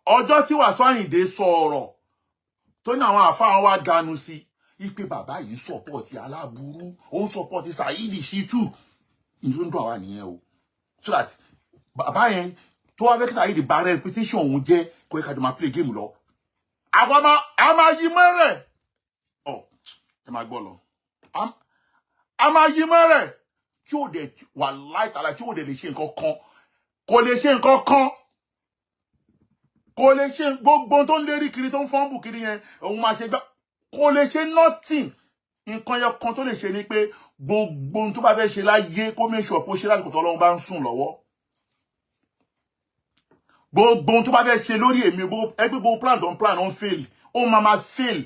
ọjọ́ tí Wasiu Ayinde sọ̀rọ̀ tó ní àwọn àfáà wa ganu sí ipe bàbá yìí sọpọ́ọ̀tì aláburú ó ń sọpọ́ọ̀tì Saheed Shittu ìlú ń dùn àwa nìyẹn o so that bàbá yẹn tó wá fẹ́ kí Saheed bá reputation òun jẹ́ kó ká jọ máa play game lọ àwọn a máa yí mẹ́rẹ̀ ẹ máa gbọ́ lọ a máa yí mẹ́rẹ̀ tí ó dẹ̀ wà láìtàlá tí ó dẹ̀ lè ṣe nǹkan kan kò lè ṣe nǹkan kan kò lè ṣe gbogbo tó ń lérí kiri tó ń fọ́nbù kiri yẹn òun máa ṣe gbá kò lè ṣe nothing nǹkan yẹn kan tó lè ṣe ni pé gbogbo tó bá fẹ́ ṣe láyé kó make sure kó ṣe láti kòtò Ọlọ́run bá ń sùn lọ́wọ́ gbogbo tó bá fẹ́ ṣe lórí èmi ẹgbẹ́ gbogbo plan don plan on fail ó máa fail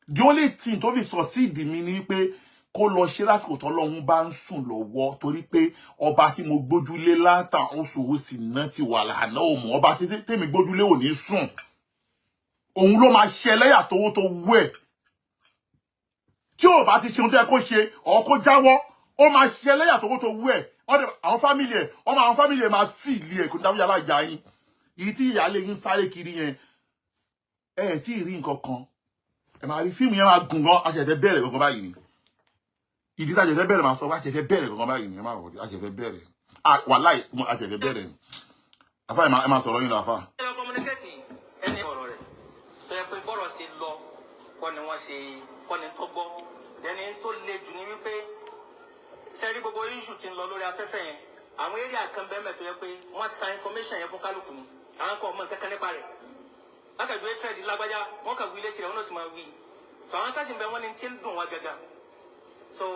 the only thing tó fi succeed mi ni pé kó lọ ṣe láti kòtò Ọlọ́run bá ń sùn lọ́wọ́ torí pé ọba tí mo gbójúlé látàn oṣù sì ná ti wà lànà òmù ọba tí tèmi gbójúlé ò ní sùn òun ló máa ṣe ẹlẹ́yà tówó tó wú ẹ̀ tí ò bá ti ṣe ohun tó yẹ kó ṣe ọ̀ kó jáwọ́ ó máa ṣe ẹlẹ́yà tówó tó wú ẹ̀ àwọn fámìlì ẹ̀ ọmọ àwọn fámìlì ẹ̀ máa fi ìlú ẹ̀ kó dáwọ́ yàrá ìyá yín èyí tí ìyáálé yín sáré kiri yẹn tí ì rí nǹkan kan ẹ máa rí fíìmù yẹn máa gùn gan àṣẹfẹ́ bẹ̀rẹ̀ gangan báyìí ni ìdí tá àṣẹfẹ́ bẹ̀rẹ̀ máa sọ àṣẹfẹ́ bẹ̀rẹ̀ gangan báyìí ni ẹ máa wọ̀ àṣẹfẹ́ bẹ̀rẹ̀ wàláì àṣẹfẹ́ bẹ̀rẹ̀ ni àfà ẹ máa sọ̀rọ̀ yín lọ àfà. ẹ kọmúníkẹ́tì ẹni ọ̀rọ̀ rẹ̀ tó yẹ pé bọ́rọ̀ ṣe lọ kọ́ ni wọ́n ṣe kọ́ ni tó gbọ́ ẹni tó le jù ní wípé sẹ́rí gbogbo iṣu ti ń lọ lórí afẹ́fẹ́ yẹn àwọn eré àkànbẹ́mẹ̀ tó yẹ pé wọ́n ta information yẹn fún kálukú ni àwọn kan ọmọ nǹkan kan nípa rẹ̀ lákàtúntò trade lágbájá wọ́n kà wí létí rẹ̀ wọ́n ló sì máa wí so àwọn kásì ń bẹ wọ́n ní tí ń dùn wá gàgà so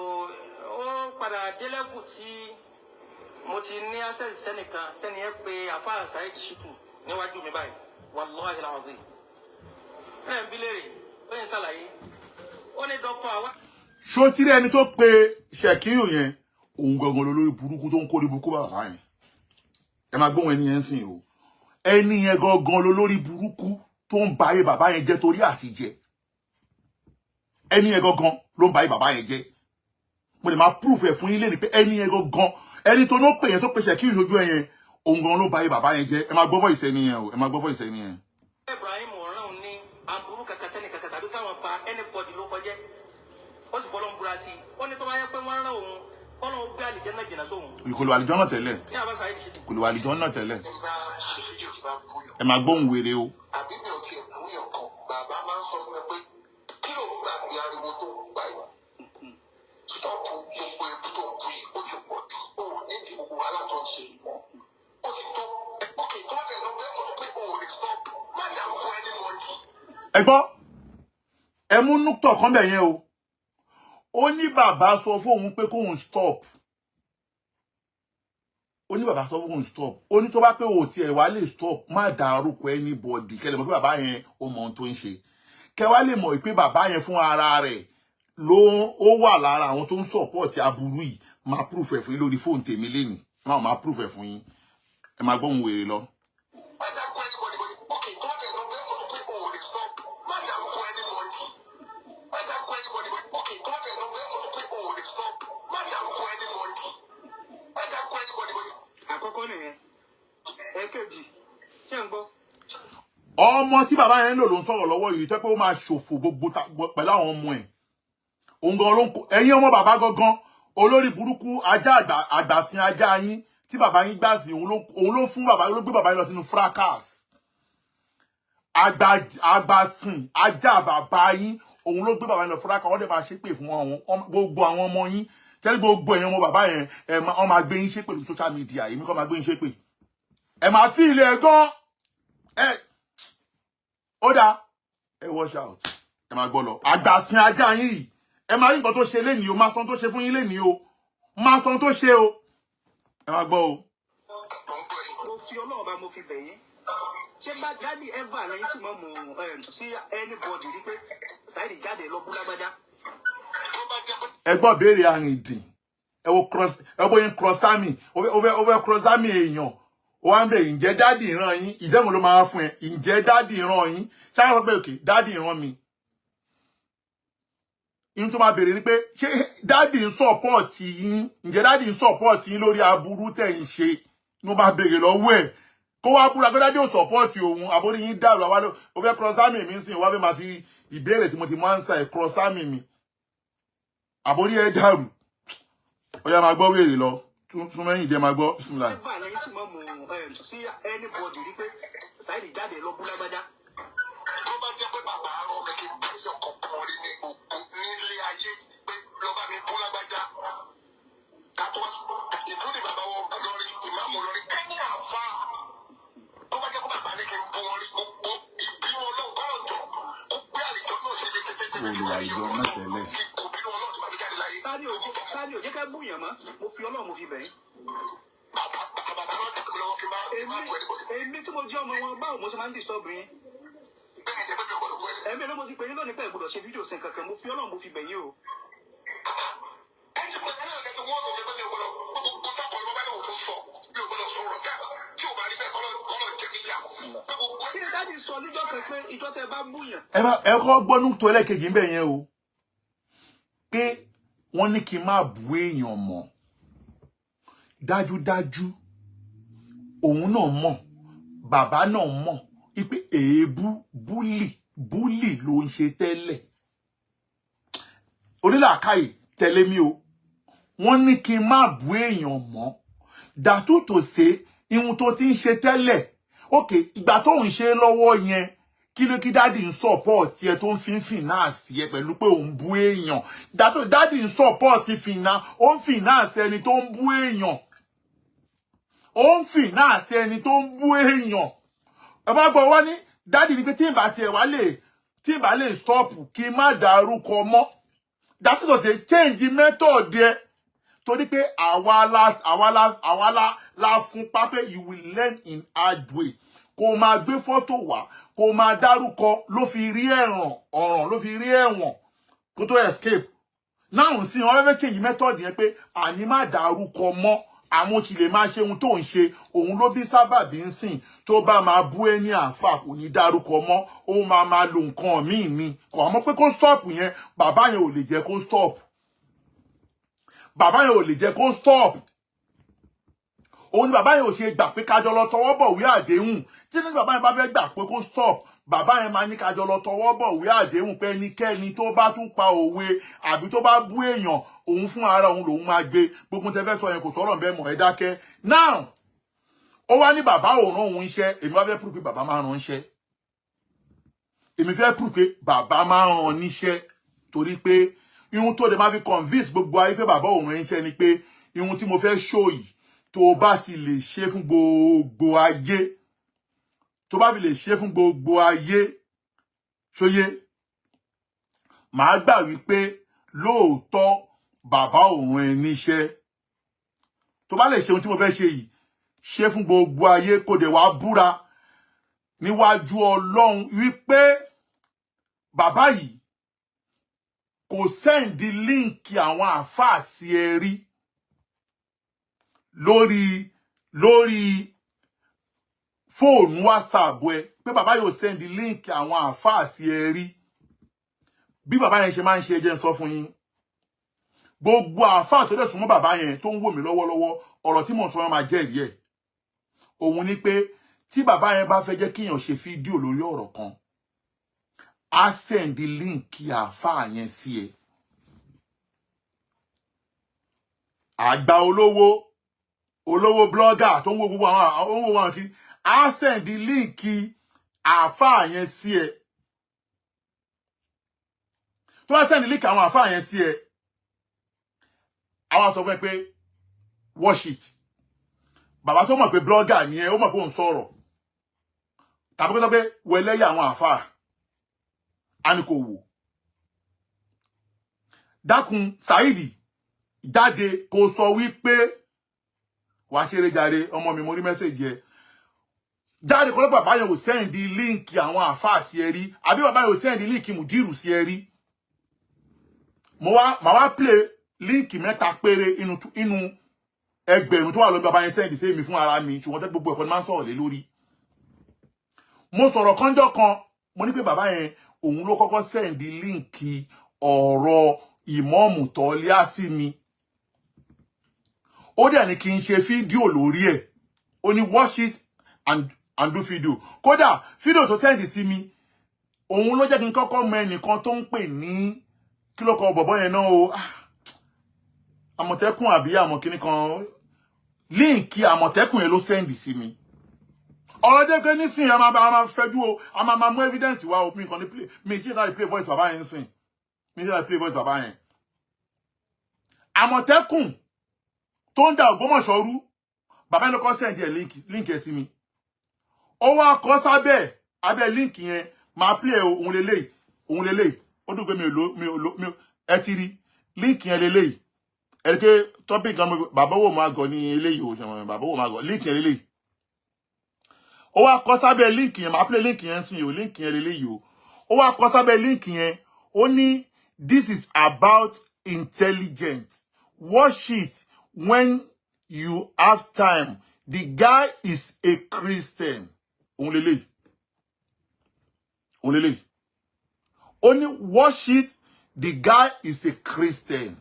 ó padà dé level tí mo ti ní access sẹ́nìkan tẹ́ni ẹ pé àfáà Saheed Shittu níwájú mi báyìí wallahi alazim ẹ̀ ń bí léèrè ó yẹn ṣàlàyé ó ní dọ́kítọ̀ àwa. ṣó tí ẹni tó pe Ṣèkíyù yẹn òun gangan lórí burúkú tó ń kó ní burúkú bàbá yẹn ẹ máa gbóhùn ẹni yẹn sìn o ẹni yẹn gangan lórí burúkú tó ń ba ayé bàbá yẹn jẹ́ torí àtijẹ ẹni yẹn gangan ló ń ba ayé bàbá yẹn jẹ́ mo lè máa proof ẹ fún yín lẹ́ni pé ẹni yẹn gangan ẹni tó ló pè yẹn tó pe Ṣèkíyù lójú ẹ yẹn òun gangan ló ń ba ayé bàbá yẹn jẹ́ ẹ máa gbọ́ voice ẹni yẹn o ẹ máa gbọ́ voice ẹni yẹn. Ibrahim ọ̀ràn ní aburú kankan sẹ́ni kankan tàbí káwọn pa anybody ló kọjẹ́ ó sì fọlọ́ ń búra sí i ó ní tó bá yẹ pé wọ́n rán òun kọ́lọ́ ó gbé àlìjẹ́nà jìnnà sóhun. kò lè wà àlìjọ́nà tẹ́lẹ̀ ní àbá Saheed Shittu. kò lè wà àlìjọ́nà tẹ́lẹ̀ ẹ máa gbóhùn wèrè o. àbí mi ò tiẹ̀ búyàn kan bàbá máa ń sọ fún mi pé kí ló ń gbà bí ariwo tó ń gbà yìí stop gbogbo ebu tó ń bu yìí ó ti pọ̀ jù ó ní ti gbogbo wàhálà tó ń ṣe ìmọ̀ ó ti tó ok kọ́ńtẹ̀ ló fẹ́ kọ́ pé o ò lè stop má dárúkọ ẹni mọ́jú. ẹ gbọ́ ẹ mú núktọ̀ kan bẹ̀ yẹn o ó ní bàbá sọ fóun pé kóun stop ó ní bàbá sọ fóun stop ó ní tó bá pé o tiẹ̀ wá lè stop má dárúkọ anybody kẹlẹ̀ mọ̀ pé bàbá yẹn ó mọ ohun tó ń ṣe kẹ wá lè mọ̀ pé bàbá yẹn fún ara rẹ̀ ó wà lára àwọn tó ń support aburú yìí máa proof ẹ̀ fún yín lórí fóònù tèmi lénìí máa proof ẹ̀ fún yín ẹ máa gbóhùn wèrè lọ. má dárúkọ anybody ok kọ́ńtẹ̀ ló fẹ́ kọ́ pé o ò lè stop má dárúkọ anybody má dárúkọ anybody ok kọ́ńtẹ̀ ló fẹ́ kọ́ pé o ò lè stop má dárúkọ anybody má dárúkọ anybody. àkọ́kọ́ nìyẹn ẹ̀kejì ṣé ń gbọ́. ọmọ tí bàbá yẹn ń lò ló ń sọ̀rọ̀ lọ́wọ́ yìí tẹ́ pé ó máa ṣòfò gbogbo pẹ̀lú àwọn ọmọ ẹ̀ òun gan ló ń kó ẹ̀yin ọmọ bàbá gangan olórí burúkú ajá àgbàsìn ajá yín tí bàbá yín gbà sí òun ló fún bàbá ló gbé bàbá yín lọ sínú fracas àgbàsìn ajá bàbá yín òun ló gbé bàbá yín lọ fracas wọ́n dẹ̀ máa ṣépè fún gbogbo àwọn ọmọ yín tẹ́lẹ̀ gbogbo ẹ̀yin ọmọ bàbá yẹn wọ́n máa gbé yín ṣépè lórí social media èmi kọ́ máa gbé yín ṣépè ẹ máa fi ilé ẹ̀ gan ó dáa ẹ wash out ẹ máa gbọ́ lọ àgbàsìn ajá yín yìí ẹ máa rí nǹkan tó ṣe lénìí o máa sọ tó ṣe fún yín lénìí o máa sọ tó ṣe o ẹ máa gbọ́ o. mo fi Ọlọ́run bá mo fi bẹ̀ yín ṣé bá dádì ẹ́fà rẹ̀ yín sì mọ́ mu sí anybody rí pé Saheed jáde lọ bú lágbájá. ẹ gbọ́ béèrè àrìndìn ẹ wo yín crossami ó fẹ́ crossami èèyàn ó wá ń bẹ̀ ǹjẹ́ dádì ìran yín ìjẹ́gun ló máa fún ẹ ǹjẹ́ dádì ìran yín ṣáà sọ pé òkè dádì ìran mi in tó máa bèèrè ní pé ṣé dádì ń sọ́pọ̀tì yín ǹjẹ́ dádì ń sọ́pọ̀tì yín lórí aburú tẹ̀ ń ṣe ní ó bá bèèrè lọ́wọ́ ẹ̀ kó wá búra pé dájú ò support òun àbórí yín dàrú àwa ló ó fẹ́ cross army mi sìn wá fẹ́ máa fi ìbéèrè tí mo ti máa ń sa ẹ̀ cross army mi àbórí ẹ̀ dàrú ó yá máa gbọ́ wèrè lọ tún mẹ́yìn dé máa gbọ́ bismillah. sí anybody rí pé Saheed jáde lọ bú lágbájá. tó bá jẹ́ pé bàbá arán mi kí n bá yọ kọ̀ọ̀kan rí ní gbogbo nílé ayé pé lọ́ba mi bú lágbájá kátó ìbú ni bàbá wọn lórí ìmáàmù lórí ẹni àfa tó bá jẹ́ pé bàbá ní kí n bú wọn rí gbogbo ìbínú ọlọ́ọ̀kọ́ ọ̀jọ̀ kó gbé àlejò náà ṣe lè tẹ́tẹ́ kò bínú ọlọ́ọ̀ tó bá mi jáde láyé. káàdì òjé ká búyàn mọ́ mo fi Ọlọ́run mo fi bẹ̀ yín. èmi tí mo jẹ́ ọmọ wọn báwo mo ṣe máa ń disturb yín. ẹ̀mí ló mo ti pè yín lónìí pé ìgbọ́dọ̀ ṣe fídíò sí kankan mo fi Ọlọ́run mo fi bẹ̀ yín o. kí ni dáàdi sọ níjọ́ kan pé ìjọ tẹ bá búyàn. ẹ kọ́ gbọ́nú tó ẹlẹ́kejì ń bẹ̀ yẹn o pé wọ́n ní kí n má bú èèyàn mọ́ dájúdájú òun náà mọ̀ bàbá náà mọ̀ ipe èébú búlì ló ń ṣe tẹ́lẹ̀ onílàákàyè tẹ̀lé mi o wọ́n ní kí n má bú èèyàn mọ́ dàtútò ṣe ihun tó ti ń ṣe tẹ́lẹ̀ òkè ìgbà tó ń ṣe lọ́wọ́ yẹn kí ló kí dáàdì ń support ẹ tó ń fi finance ẹ pẹ̀lú pé òun bú èèyàn dáàdì ń support ó ń finance ẹni tó ń bú èèyàn ó ń finance ẹni tó ń bú èèyàn ẹ bá gbọ́ wọ́n ní dáàdì ní pé tí n bá lè stop kí n má dárúkọ mọ́ dáàdì tó ṣe change method ẹ torí pé àwa la fún pápẹ́ you will learn in hard way kó máa gbé fọ́tò wá kó máa dárúkọ ló fi rí ọ̀ràn ló fi rí ẹ̀wọ̀n kó tó escape náà sí wọn fẹ́ change method yẹn pé àní má dárúkọ mọ́ àmọ́ tí lè máa ṣe ohun tó ń ṣe òun ló bí sábàbí ń sìn tó bá máa bú ẹni àáfà kò ní dárúkọ mọ́ ó máa lo nǹkan míì ni kò àmọ́ pé kó stop yẹn bàbá yẹn ò lè jẹ́ kó stop bàbá yẹn ò lè jẹ́ kó stop òun ni bàbá yẹn ò ṣe gbà pé kájọ lọ tọwọ́ bọ̀wé àdéhùn tí ní bàbá yẹn bá fẹ́ gbà pé kó stop bàbá yẹn máa ní kájọ lọ tọwọ́ bọ̀wé àdéhùn pé ẹnikẹ́ni tó bá tún pa òwe àbí tó bá bú èèyàn òun fún ara òun lòun máa gbé gbogbo tẹfẹ́ sọ yẹn kò sọ̀rọ̀ bẹ́ẹ̀ mọ̀ ẹ́ dákẹ́ now ó wá ní bàbá òun rán òun iṣẹ́ èmi wá fẹ́ prove pé bàbá máa rán iṣẹ́ èmi fẹ́ prove pé bàbá máa rán níṣẹ́ torí pé ihun tó lè máa fi convince gbogbo ayé pé bàbá òun rán iṣẹ́ ni pé ihun tí mo fẹ́ show yìí tó bá ti lè ṣe fún gbogbo ayé tó bá fi lè ṣe fún gbogbo ayé ṣóyé màá gbà wípé lóòótọ́ bàbá òun ẹ níṣẹ́ tó bá lè ṣe ohun tí mo fẹ́ ṣe yìí ṣe fún gbogbo ayé kó dẹ̀ wá búra níwájú Ọlọ́run wípé bàbá yìí kò sẹ́ǹdì líǹkì àwọn àáfàá sí ẹ rí lórí fóònù WhatsApp ẹ pé bàbá yóò sẹ́ǹdì líǹkì àwọn àáfàá sí ẹ rí bí bàbá yẹn ṣe máa ń ṣe ẹjẹ́ ń sọ fún yín gbogbo àáfàá tó dẹ̀ súnmọ́ bàbá yẹn tó ń wò mí lọ́wọ́lọ́wọ́ ọ̀rọ̀ tí mò ń sọ wọn máa jẹ́rìí ẹ̀ òun ni pé tí bàbá yẹn bá fẹ́ jẹ́ kíyàn ṣe fídíò lórí ọ̀rọ̀ kan á sẹ́ǹdì líǹkì àáfàá yẹn sí ẹ àgbà olówó blogger tó ń wo gbogbo àwọn kiri á sẹ́ǹdì líǹkì àáfàá yẹn sí ẹ tó bá sẹ́ǹdì líǹkì àwọn àáfàá yẹn sí ẹ àwọn sọ fún ẹ pé watch it bàbá tó mọ̀ pé blogger ni ẹ ó mọ̀ pé òun sọ̀rọ̀ tàbí kó tó pé wọ ẹlẹ́yà àwọn àáfàá á ní kò wò dákun Saheed jáde kó sọ wípé wàá ṣeré jáde ọmọ mi mo rí mẹ́sẹ̀jì ẹ jáde kó lọ bàbá yẹn ò sẹ́ǹdì líǹkì àwọn àáfàá sí ẹ rí àbí bàbá yẹn ò sẹ́ǹdì líǹkì mùdírù sí ẹ rí màá wá play líǹkì mẹ́ta péré inú ẹgbẹ̀rún tó wà lórí bàbá yẹn sẹ́ǹdì sí èmi fún ara mi ṣùgbọ́n tẹ́ gbogbo ẹ̀kọ́ ni máa ń sọ̀rọ̀ lé lórí mo sọ̀rọ̀ kọ́njọ́ kan mo ní pé bàbá yẹn òun ló kọ́kọ́ sẹ́ǹdì líǹkì ọ̀rọ̀ ìmọ̀ọ̀mù tọ́lá sí mi ó dẹ̀ ní kí n ṣe fídíò lórí ẹ̀ ó ní watch it and do video. Kódà video tó send sí mi òun ló jẹ́ kí n kọ́kọ́ mọ ẹnìkan tó ń pè ní kí ló kọ bọ̀bọ́ yẹn náà o Àmọ̀tẹ́kùn àbí àmọ̀kíní kan link Àmọ̀tẹ́kùn yẹn ló send sí mi. Ọ̀rọ̀ dé pé nísìn a máa fẹ́jú o a máa mú evidence wá o mi kàn ní play mi sì láti play voice bàbá yẹn sìn mi sì láti play voice bàbá yẹn. Àmọ̀tẹ́kùn tó ń da Ògbómọ̀ṣọ́ rú bàbá yẹn ló kọ́ send ẹ̀ link ẹ̀ sí mi. Ó wá kọ sábẹ́ abẹ́ link yẹn máa play òun lélẹ̀ ó dùn pé mi ò ẹ ti rí link yẹn lélẹ̀ ẹ rí pé topic kan bàbá wo máa gọ ní eléyìí o bàbá wo máa gọ link yẹn lélẹ̀ ó wá kọ sábẹ́ link yẹn máa play link yẹn sí o link yẹn lélẹ̀ o ó wá kọ sábẹ́ link yẹn ó ní this is about intelligence watch it when you have time the guy is a Christian òun lélẹ̀ only watch it the guy is a Christian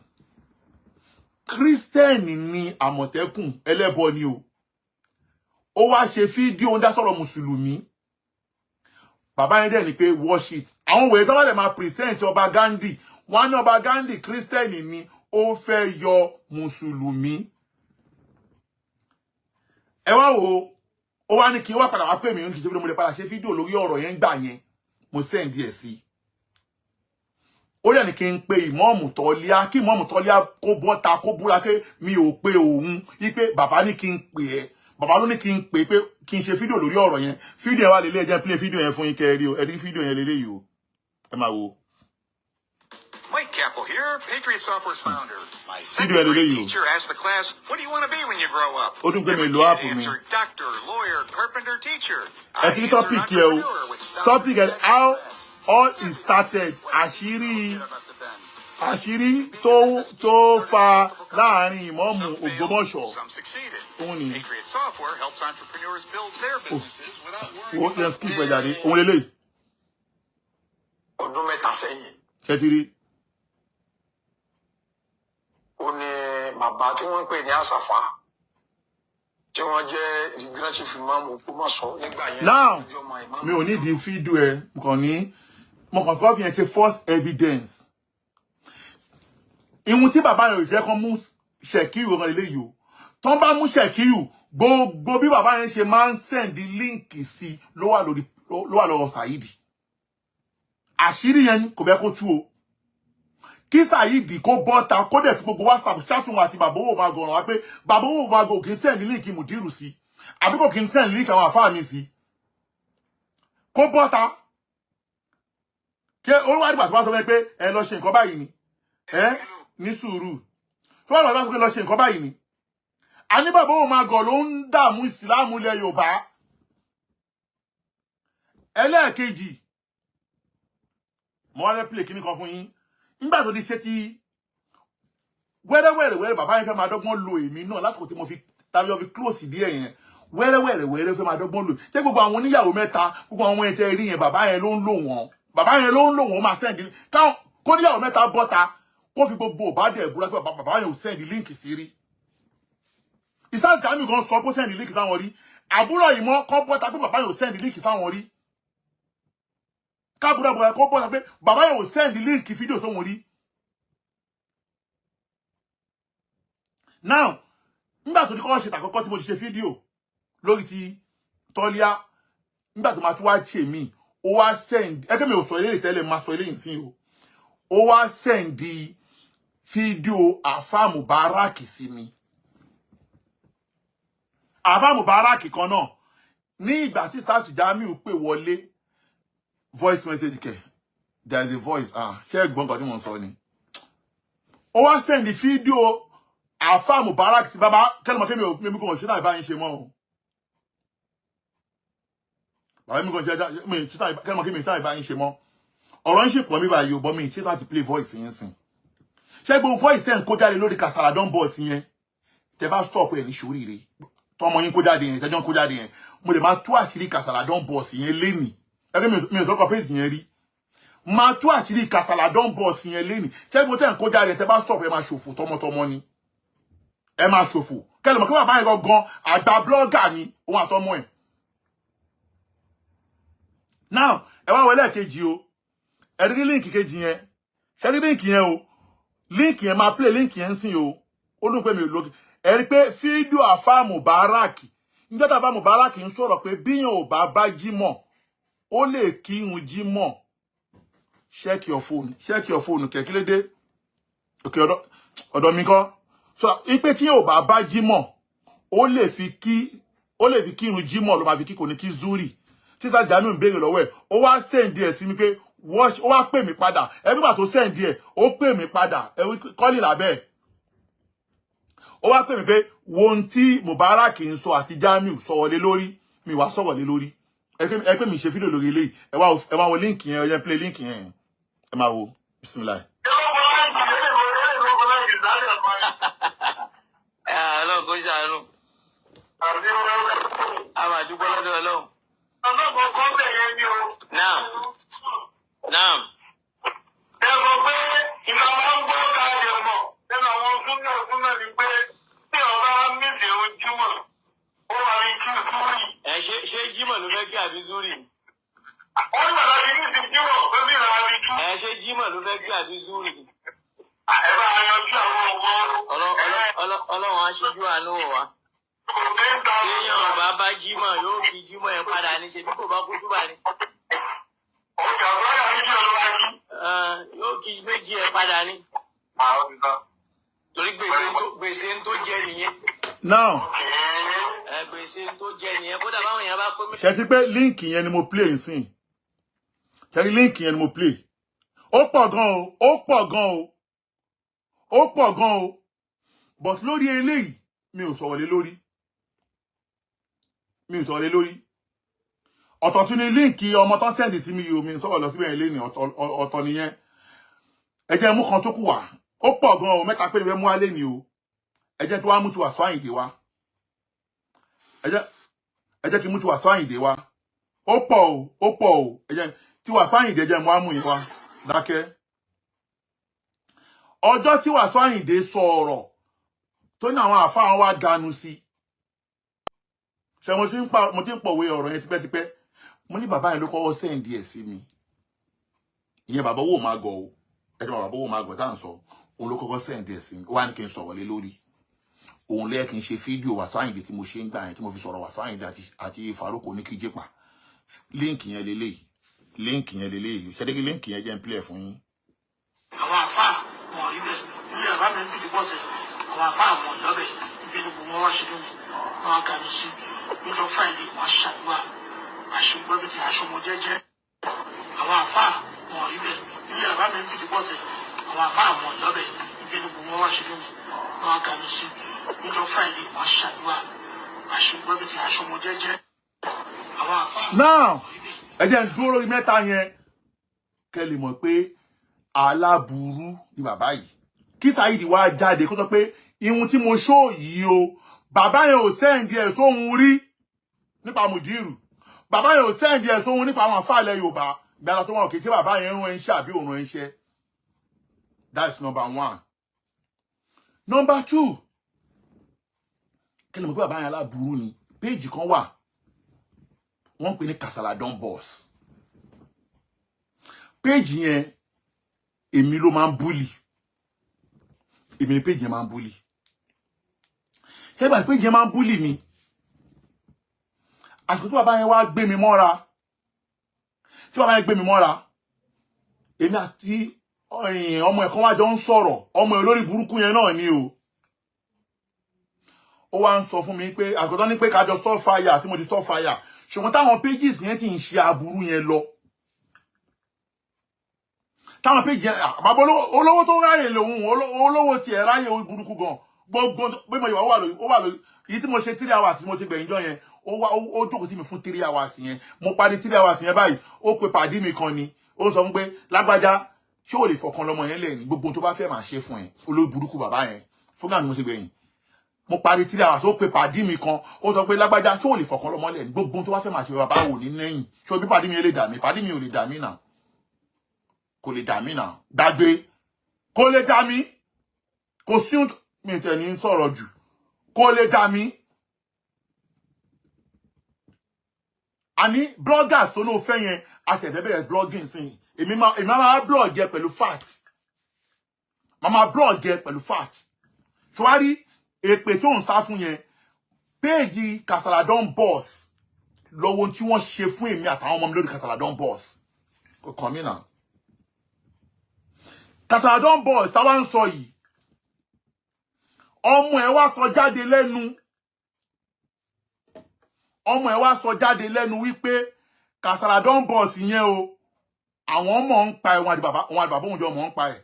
ni Àmọ̀tẹ́kùn ẹlẹ́bọ ni o ó wá ṣe fídíò ń dá sọ̀rọ̀ mùsùlùmí bàbá yẹn dẹ̀ ní pé watch it àwọn wèrè tó bá dẹ̀ máa present ọba Gandhi wọ́n ní ọba Gandhi Christian ni ó fẹ́ yọ mùsùlùmí ẹ wá wò ó wá ní kí wá padà wá pè mí ní kí ṣe fídíò mo lè padà ṣe fídíò lórí ọ̀rọ̀ yẹn gbà yẹn mo send ẹ̀ sí ó dẹ̀ ní kí n pe ìmọ̀ọ̀mù Tọ́líà kí ìmọ̀ọ̀mù Tọ́líà kó bọ́ta kó búra pé mi ò pe òun wípé bàbá ní kí n pè ẹ́ bàbá ló ní kí n pè pé kí n ṣe fídíò lórí ọ̀rọ̀ yẹn fídíò yẹn wà lélẹ̀ jẹ́ play fídíò yẹn fún yín kẹ́ rí o ẹ rí fídíò yẹn lélẹ̀ yìí o ẹ máa wo. Mike Capel here, Patriot Software's founder. My second grade teacher asked the class, what do you want to be when you grow up? Every kid answered doctor, lawyer, carpenter, teacher. I answered entrepreneur with stuff. Topic and how all is started. Àṣírí tó fa láàrin ìmọ̀ọ̀mù Ògbómọ̀ṣọ́. Some succeeded. Patriot Software helps entrepreneurs build their businesses without worrying about lélẹ̀. Ọdún mẹ́ta sẹ́yìn. Kẹ́tìrí. Ó ní bàbá tí wọ́n ń pè ní Àsàfà tí wọ́n jẹ́ the grand chief imam Ògbómọ̀ṣọ́ nígbà yẹn. Now mi ò ní di fídíò ẹ mo kàn kọ́ fi yẹn ṣe false evidence. Ìhun tí bàbá yẹn ò jẹ́ kán mú Ṣẹ̀kírù ọ̀rọ̀ ilé yìí o tán bá mú Ṣẹ̀kírù gbogbo bí bàbá yẹn ṣe máa ń send líǹkì sí ló wà lọ́wọ́ Saheed. Àṣírí yẹn kò fẹ́ kó tú o kí Saheed kó bọ́ta kó dẹ̀ fi gbogbo WhatsApp ṣàtúnwò àti bàbá owó máa gọ̀ràn wá pé bàbá owó máa gò kì í send líǹkì Mùdírù sí àbí kò kì í send líǹkì àwọn àfáà mi sí kó bọ́ta kí olúwa nígbà tó bá sọ pé ẹ lọ ṣe nǹkan báyìí ni ní sùúrù tó wà lọ́wọ́ pé lọ ṣe nǹkan báyìí ni a ní bàbá òun máa gọ̀ ló ń dààmú ìsìláàmù ilẹ̀ Yorùbá ẹlẹ́ẹ̀kejì mo wá fẹ́ play kíní kan fún yín nígbà tó di ṣe ti wẹ́rẹ́wẹ́rẹ́ bàbá yẹn fẹ́ máa dọ́gbọ́n lo èmi náà lásìkò tí mo fi tàbí fi close díẹ̀ yẹn wẹ́rẹ́wẹ́rẹ́ fẹ́ máa dọ́gbọ́n lò ṣé gbogbo àwọn oníyàwó mẹ́ta gbogbo àwọn ẹ̀tẹ́ rí yẹn bàbá yẹn ló ń lò wọ́n máa send káwọn kó níyàwó mẹ́ta bọ́ta kó fi gbogbo òbá dẹ̀ búra pé bàbá yẹn ò send líǹkì sí rí ìsáàtì àmì kan sọ pé send líǹkì sáwọn rí àbúrò ìmọ̀ kan bọ́ta pé bàbá yẹn ò send líǹkì sáwọn rí káàbúrò àbúrò kan bọ́ta pé bàbá yẹn ò send líǹkì fídíò sóhun rí. Now nígbà tó ní kọ́ ṣe tàkọ́kọ́ tí mo ti ṣe fídíò lórí ti Tọ́líà nígbà tó máa tún wá ṣe mí ó wá send ẹgbẹ́ mi ò sọ eléyìí tẹ́lẹ̀ máa sọ eléyìí sí o ó wá send fídíò Àfáà Mubarak sí mi Àfáà Mubarak kan náà ní ìgbà tí Sars Jamiu pè wọlé voice message kẹ there is a voice ṣé ẹ̀gbọ́n kan tí mo sọ ni ó wá send fídíò Àfáà Mubarak sí bàbá kẹ́lùmọ́ kí mi kò ṣe náà ìbáyín ṣe mọ́ o bàbá mi kò ṣe kẹ́lùmọ́ kí mi ṣe ìbáyín ṣe mọ́ ọ̀rọ̀ ń ṣe pọ̀ mí báyìí ò bọ́ mi ṣe láti play voice yẹn sìn ṣé gbogbo voice tẹ́ ń kó jáde lórí Kasala Don Bot yẹn tẹ́ bá stop ẹ̀ ní ṣoríire tọmọ yín kó jáde yẹn tẹ́jọ́ ń kó jáde yẹn mo lè máa tú àṣírí Kasala Don Bot yẹn lénìí ẹgbẹ́ mi ò tọ́kọ̀ page yẹn rí máa tú àṣírí Kasala Don Bot yẹn lénìí ṣé gbogbo tẹ́ ń kó jáde tẹ́ bá stop ẹ̀ máa ṣòfò tọmọtọmọ ni ẹ máa ṣòfò kẹ́lẹ̀ mọ̀ kí bàbá yẹn gangan àgbà blogger ni òun àtọmọ ẹ̀ now ẹ wá wọlé kejì o ẹ rí link kejì yẹn ṣe rí link yẹn o link yẹn máa play link yẹn sìn o ó dùn pé mi ò lókè ẹ rí pé fídíò àfà Mubarak nígbà tá àfà Mubarak ń sọ̀rọ̀ pé bíyàn ò bá jímọ̀ ó lè kírun jímọ̀ check your phone kẹkílédé òkè ọ̀dọ̀ mi kọ́ so ipe tí ò bá jímọ̀ ó lè fi kírun jímọ̀ ló máa fi kí kò ní kí zuri tíṣà Jamiu ń béèrè lọ́wọ́ ẹ̀ ó wá send ẹ̀ sí mi pé ó wá pè mí padà ẹgbẹ́gbà tó send ẹ̀ ó pè mí padà kọ́lì lábẹ́ ó wá pè mí pé wo ohun tí Mubarak ń sọ àti Jamiu sọ̀rọ̀ lé lórí mi wá sọ̀rọ̀ lé lórí ẹ pé mi ṣe fídíò lórí eléyìí ẹ wá wo link yẹn ẹ yẹn play link yẹn ẹ máa wo bismillah. Ọlọ́run kò ṣàánú. Àwọn àdúgbò lọ́dọ̀ Ọlọ́run. Naam. Ẹ mọ̀ pé ìgbà máa ń gbọ́ káàdì ọmọ nínú àwọn súnmọ́ ní pé tí ọba mìsì ojúmọ̀ ó wà ní kí zúrì. Ṣé jímọ̀ ló fẹ́ kí àbí zúrì? Wọ́n gbà láti mìsì jímọ̀ tó bí ra rí kí. Ṣé jímọ̀ ló fẹ́ kí àbí zúrì? Ẹ bá yanjú àwọn ọmọ. Ọlọ́run aṣojú àánú wa. Téèyàn ọba bá jímọ̀ yóò kí jímọ̀ ẹ̀ padà ní ṣe bí kò bá kú túbà ní. Ọjà bọ́lá ní kí ọlọ́wà kí. Yóò kí méjì ẹ̀ padà ní. Torí gbèsè ń tó jẹ nìyẹn. now Gbèsè ń tó jẹ nìyẹn kódà báwọn èèyàn bá pé mi. ṣe ti pé link yẹn ni mo play nsìn ṣe rí link yẹn ni mo play ó pọ̀ gan o but lórí eléyìí mi ò sọ̀rọ̀ lé lórí ọ̀tọ̀ tún ni líǹkì ọmọ tán sẹ́ndì sí mi yìí mi sọ̀rọ̀ lọ síbẹ̀ ilé ní ọ̀tọ̀ nìyẹn ẹ jẹ́ mú kan tó kù wá ó pọ̀ gan o mẹ́ta péré fẹ́ mú wálé ni o ẹ jẹ́ tí wàá mú ti Wasiu Ayinde wá ẹ jẹ́ kí mú ti Wasiu Ayinde wá ó pọ̀ o ẹ jẹ́ tí Wasiu Ayinde jẹ́ mú wá mú yẹn wá dákẹ́ ọjọ́ tí Wasiu Ayinde sọ ọ̀rọ̀ tó ní àwọn àfáà wa ganu sí ṣe mo ti ń pọ̀wé ọ̀rọ̀ yẹn tipẹ́tipẹ́ mo ní bàbá yẹn ló kọ́kọ́ sẹ́ǹdì ẹ̀ sí mi ìyẹn bàbá owó máa gọ̀ o ẹ̀dùn bàbá owó máa gọ̀ tá à ń sọ òun ló kọ́kọ́ sẹ́ǹdì ẹ̀ sí mi ó wá ní kí n sọ̀rọ̀ lé lórí òun lẹ́yìn kí n ṣe fídíò Wasiu Ayinde tí mo ṣe ń gbà yẹn tí mo fi sọ̀rọ̀ Wasiu Ayinde àti Farouk Oníkíjẹ́pà líǹkì yẹn lélẹ́yìí ṣẹ́dẹ́gí líǹkì yẹn jẹ́ ń pílẹ̀ fún yín. Àwọn àfáà wọn rí bẹ́ẹ̀ ilé àbá mi ń fìdí pọ̀tẹ̀ àwọn àfáà wọn lọ́bẹ̀ ibi ni gbogbo wọn ṣe lónìí wọn á ga mi sí níjọ́ Friday wọn ṣàdúrà àṣùgbọ́n bíi ti aṣọmọ jẹ́jẹ́ àwọn àfáà wọn rí bẹ́ẹ̀ ilé àbá mi ń fìdí pọ̀tẹ̀ àwọn àfáà wọn lọ́bẹ̀ ibi ni gbogbo wọn ṣe lónìí wọn á ga mi sí níjọ́ Friday wọn ṣàdúrà àṣùgbọ́n bíi ti aṣọmọ jẹ́jẹ́ àwọn àfáà. now ẹ jẹ́ ń dúró lórí mẹ́ta yẹn kẹ́ lè mọ̀ pé aláburú ni bàbá yìí kí Saheed wá jáde kó sọ pé ihun tí mo ṣó yìí o bàbá yẹn ò sẹ́ǹdì ẹ̀ sóhun rí nípa Mudiru bàbá yẹn ò sẹ́ǹdì ẹ̀ sóhun nípa àwọn àfáàlẹ̀ Yorùbá gbàdá tó wọn kì í ṣe bàbá yẹn rún ẹṣẹ́ àbí òun ẹṣẹ́ that's number one. Number two kí lè mọ̀ pé bàbá yẹn aláburú ni péèjì kan wà wọ́n ń pè ní Kasala Don Boss péèjì yẹn èmi ló máa ń búlì èmi ni péjì yẹn máa ń búlì ṣé ìgbà péjì yẹn máa ń búlì mi àsìkò tí bàbá yẹn wá gbé mi mọ́ra èmi àti ọmọ ẹ̀kan wá jọ ń sọ̀rọ̀ ọmọ ẹ̀ lórí burúkú yẹn náà ni o ó wá ń sọ fún mi pé àsìkò tó ní pé kájọ stop fire àti mo ti stop fire ṣùgbọ́n táwọn pages yẹn ti ń ṣe aburú yẹn lọ táwọn péjì bàbá olówó tó ráyè lòun olówó tiẹ̀ ráyè burúkú gan gbogbo pé mo yọ wà lórí èyí tí mo ṣe 3 hours mo ti gbẹ̀yìn jọ yẹn ó jókòó tí mi fún 3 hours yẹn mo parí 3 hours yẹn báyìí ó pe pàdé mi kan ni ó sọ fún pé lágbájá ṣé o lè fọkàn lọ́mọ yẹn lẹ́yìn gbogbo tó bá fẹ́ máa ṣe fún ẹ olórí burúkú bàbá yẹn fún náà ni mo ṣe gbẹ̀yìn mo parí 3 hours ó pe pàdé mi kan ó sọ pé lágbájá ṣé o lè fọkàn lọ́mọ lẹ́yìn gbogbo tó bá fẹ́ máa ṣe bàbá wò ní lẹ́yìn ṣé o bí pàdé mi yẹn lè dà mí pàdé mi ò lè dà mí náà kò lè dà mí náà gbàgbé kò lè dà mí kò sí mi tẹ̀ ní sọ̀rọ̀ jù kò lè dà mí Àní bloggers tó no fẹ́ yẹn àti ẹ̀fẹ́ bẹ̀rẹ̀ blogging sin. Èmi máa blog jẹ pẹ̀lú fact. Mama blog jẹ pẹ̀lú fact. Ṣùwárí èpè tó ń sá fún yẹn péèjì Kasala Don Boss lọ́wọ́ tí wọ́n ṣe fún èmi àtàwọn ọmọ mi lórí Kasala Don Boss. Kò kàn mí náà. Kasala Don Boss táwa ń sọ yìí. Ọmọ ẹ̀ wá sọ jáde lẹ́nu. Ọmọ ẹ̀ wá sọ jáde lẹ́nu wípé Kasala Don Boss yẹn o. Àwọn ọmọ ń pa ẹ̀ wọn àti bàbá òun jọ mọ̀ ń pa ẹ̀.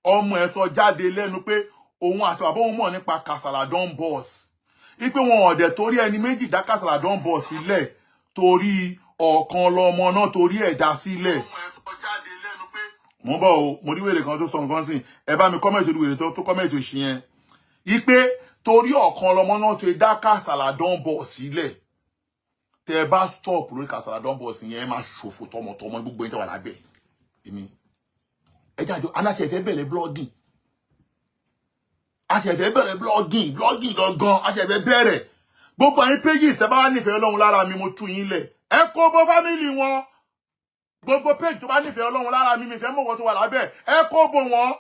Ọmọ ẹ̀ sọ jáde lẹ́nu pé òun àti bàbá òun mọ̀ nípa Kasala Don Boss. Ipe wọn ọ̀dẹ̀ torí ẹni méjì dá Kasala Don Boss sílẹ̀ torí ọ̀kan lọmọ náà torí ẹ̀ dá sílẹ̀. Ọmọ ẹ̀ sọ jáde lẹ́nu pé mo bọ̀ o mo rí wèrè kan tó sọ nǹkan sìn ẹ bá mi comment orí wèrè tó comment òṣì yẹn. Ipe torí ọ̀kan lọmọ náà tó dá Kasala Don Boss sílẹ̀. Tẹ́ bá stop lórí Kasala Don Boss yẹn ẹ máa ṣòfò tọmọtọmọ gbogbo yín tó wà lábẹ́ èmi. Ẹ jáde aláṣẹ fẹ́ bẹ̀rẹ̀ blogging. Aṣẹ̀fẹ̀ bẹ̀rẹ̀ blogging gangan aṣẹ̀fẹ̀ bẹ̀rẹ̀. Gbogbo ẹ̀yin pages tẹ́ bá wà nífẹ̀ẹ́ Ọlọ́run lára mi mo tú yín lẹ̀. Ẹ kó bo family wọn. Gbogbo page tó bá nífẹ̀ẹ́ Ọlọ́run lára mi fẹ́ mọ̀ wọ́n tó wà lábẹ́. Ẹ kó bo wọn.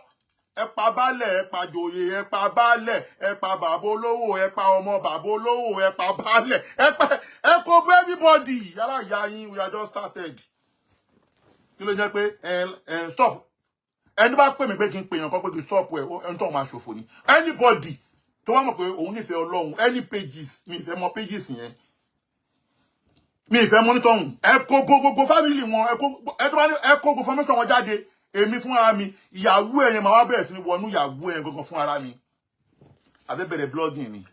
Ẹ pa baálẹ̀, ẹ pa joyè, ẹ pa baálẹ̀, ẹ pa bàbá olówó, ẹ pa ọmọ bàbá olówó, ẹ pa baálẹ̀, ẹ kó bo everybody. Yálà ìyá yín we are just started. Kí ló jẹ́ pé stop. Ẹni bá pè mí pé kí n pè yàn kan pé kí n stop ẹ̀ ẹni tó máa ṣòfò ni. Anybody tó wá mọ̀ pé òun nífẹ̀ẹ́ Ọlọ́run any pages mi ìfẹ́ mọ pages yẹn. Mi ìfẹ́ monitor ọ̀hún. Ẹ kó gbogbo family wọn ẹ kó gbogbo information wọn jáde. Èmi fún ara mi ìyàwó ẹ̀yẹn máa wá bẹ̀rẹ̀ sí ní wọnú ìyàwó ẹ̀yẹn gangan fún ara mi. Àbẹ́ bẹ̀rẹ̀ blogging ni.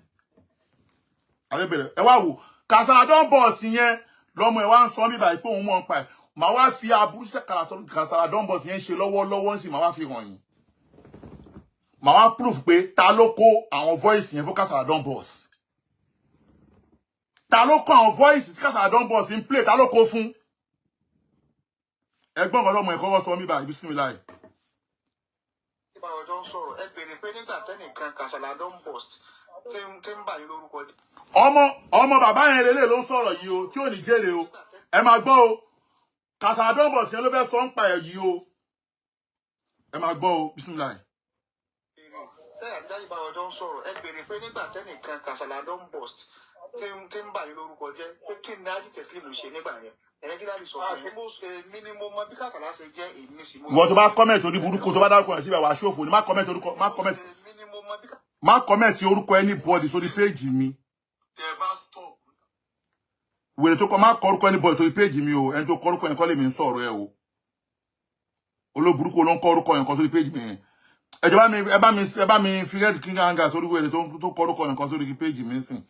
Àbẹ́ bẹ̀rẹ̀ ẹ wá wò Kasala Don Boss yẹn lọ́mọ ẹ̀ wá ń sọ mí báyìí pé òun mọ̀ ń pa ẹ̀. Màá wá fi aburú Kasala Don Boss yẹn ṣe lọ́wọ́lọ́wọ́ sí màá wá fi hàn yín. Màá wá proof pé ta ló kó àwọn voice yẹn fún Kasala Don Boss. Ta ló kó àwọn voice tí Kasala Don Boss ń play ta ló kó fún. Ẹgbọ́n kan lọ́mọ ẹ̀kọ́ sọ mí báyìí bismillah. Nípa ọjọ́ ń sọ̀rọ̀ ẹ bèrè pé nígbà tẹ́nìkan Kasala Don Boss tí ń bà yín lórúkọ jẹ́. Ọmọ bàbá yẹn lélẹ̀ ló ń sọ̀rọ̀ yìí o tí ò ní jèrè o. Ẹ máa gbọ́ o. Kasala Don Boss yẹn ló fẹ́ sọ ń pa ẹ̀ yìí o. Ẹ máa gbọ́ o bismillah. Nípa ọjọ́ ń sọ̀rọ̀ ẹ bèrè pé nígbà tẹ́nìkan Kasala Don Boss tí ń bà yín lórúkọ jẹ́ pé kí ni Haji Teslim ṣe nígbà yẹn. Ẹ̀yẹ́ kí láti sọ fún mi ni mo mọ bí Kasala ṣe jẹ́ èmi sì mo. Wọ́n tó bá comment orí burúkú tó bá dárúkọ ẹ̀ síbẹ̀ wá ṣòfò ni má comment orúkọ má comment orúkọ anybody sórí page mi. Tẹ́ bá stop. Wèrè tó kọ má kọ orúkọ anybody sórí page mi o ẹni tó kọ orúkọ yẹn kọ́ lè mi ń sọ̀rọ̀ ẹ o. Olóburúkú ló ń kọ orúkọ yẹn kan sórí page mi yẹn. Ẹ bá mi fi red king anger sórí wèrè tó kọ orúkọ yẹn kan sórí page mi sìn.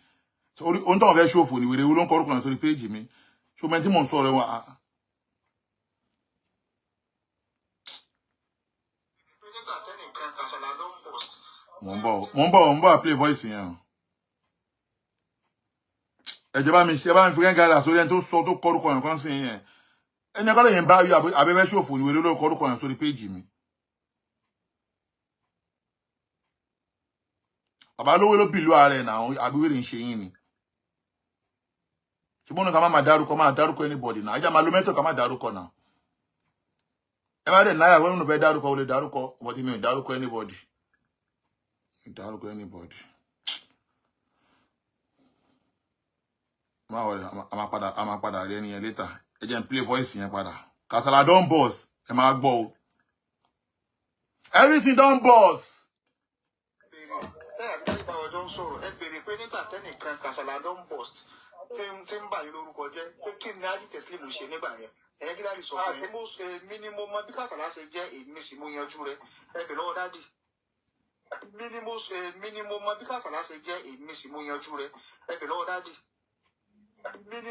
Ohun tó wọ́n fẹ́ ṣòfò ni wèrè ló ń kọ orúkọ yẹn sórí page mi. So many things sọ̀rọ̀ ẹ wọn. Mo ń bọ̀ play voice yẹn. Ẹ bá mi fi red king sórí ẹni tó sọ tó kọ orúkọ yẹn kan sìn yẹn. Ẹni ẹ̀kọ́ lè yẹn bá yọ abẹ́fẹ́ ṣòfò ni wèrè ló ń kọ orúkọ yẹn sórí page mi. Bàbá lówó ló bìlú ààrẹ náà àbíwèrè ń ṣe yín ni. Ṣùgbọ́n ká máa dárúkọ anybody náà. Ajá máa lo mẹ́tọ̀ ká máa dárúkọ náà. Ẹ bá dẹ̀ náírà wọ́n fẹ́ dárúkọ ó lè dárúkọ but mi ò dárúkọ anybody. Dárúkọ anybody. Máa wọlé a máa padà rí ẹni yẹn later. Ẹ jẹ́ n play voice yẹn padà. Kasala Don Boss ẹ máa gbọ́ o. Everything Don Boss. Nípa ọjọ́ ń sọ̀rọ̀ ẹ bèrè pé nígbà tẹ́nìkan Kasala Don Boss tí ń bà yín lórúkọ jẹ́ pé kí ni Haji Teslim ṣe nígbà yẹn. Ẹ̀yẹ́ kí láti sọ fún mi ni mo mọ bí Kasala ṣe jẹ́ èmi sì mo yanjú rẹ̀ ẹ bèrè lọ́wọ́ dádì. Mi ni mo mọ bí Kasala ṣe jẹ́ èmi sì mo yanjú rẹ̀ ẹ bèrè lọ́wọ́ dádì. Mi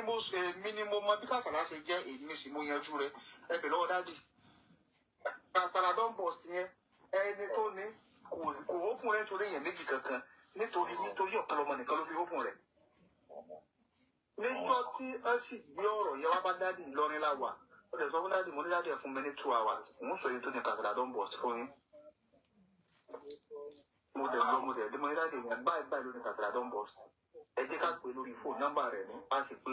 ni mo mọ bí Kasala ṣe jẹ́ èmi sì mo yanjú rẹ̀ ẹ bèrè lọ́wọ́ dádì. Kasala Don Boss yẹn ẹni tó ní kò ókun rẹ̀ nítorí èèyàn méjì kankan nítorí ọ̀pọ̀lọpọ̀ nìkan ló fi ókun rẹ̀. Níjọ́ tí ẹ sì gbé ọ̀rọ̀ yẹn wá bá dádì Ìlọrin láwà ó lè sọ fún dádì mo ní dádì ẹ̀ fún mi ní 2 hours òun sọ yìí tó ní Kasala Don Boss fún yín. Mo dẹ̀ mo ní dádì yẹn báyìí ló ní Kasala Don Boss. Ẹ jẹ́ ká pè lórí fóònù nọ́mbà rẹ̀ ní a sì pé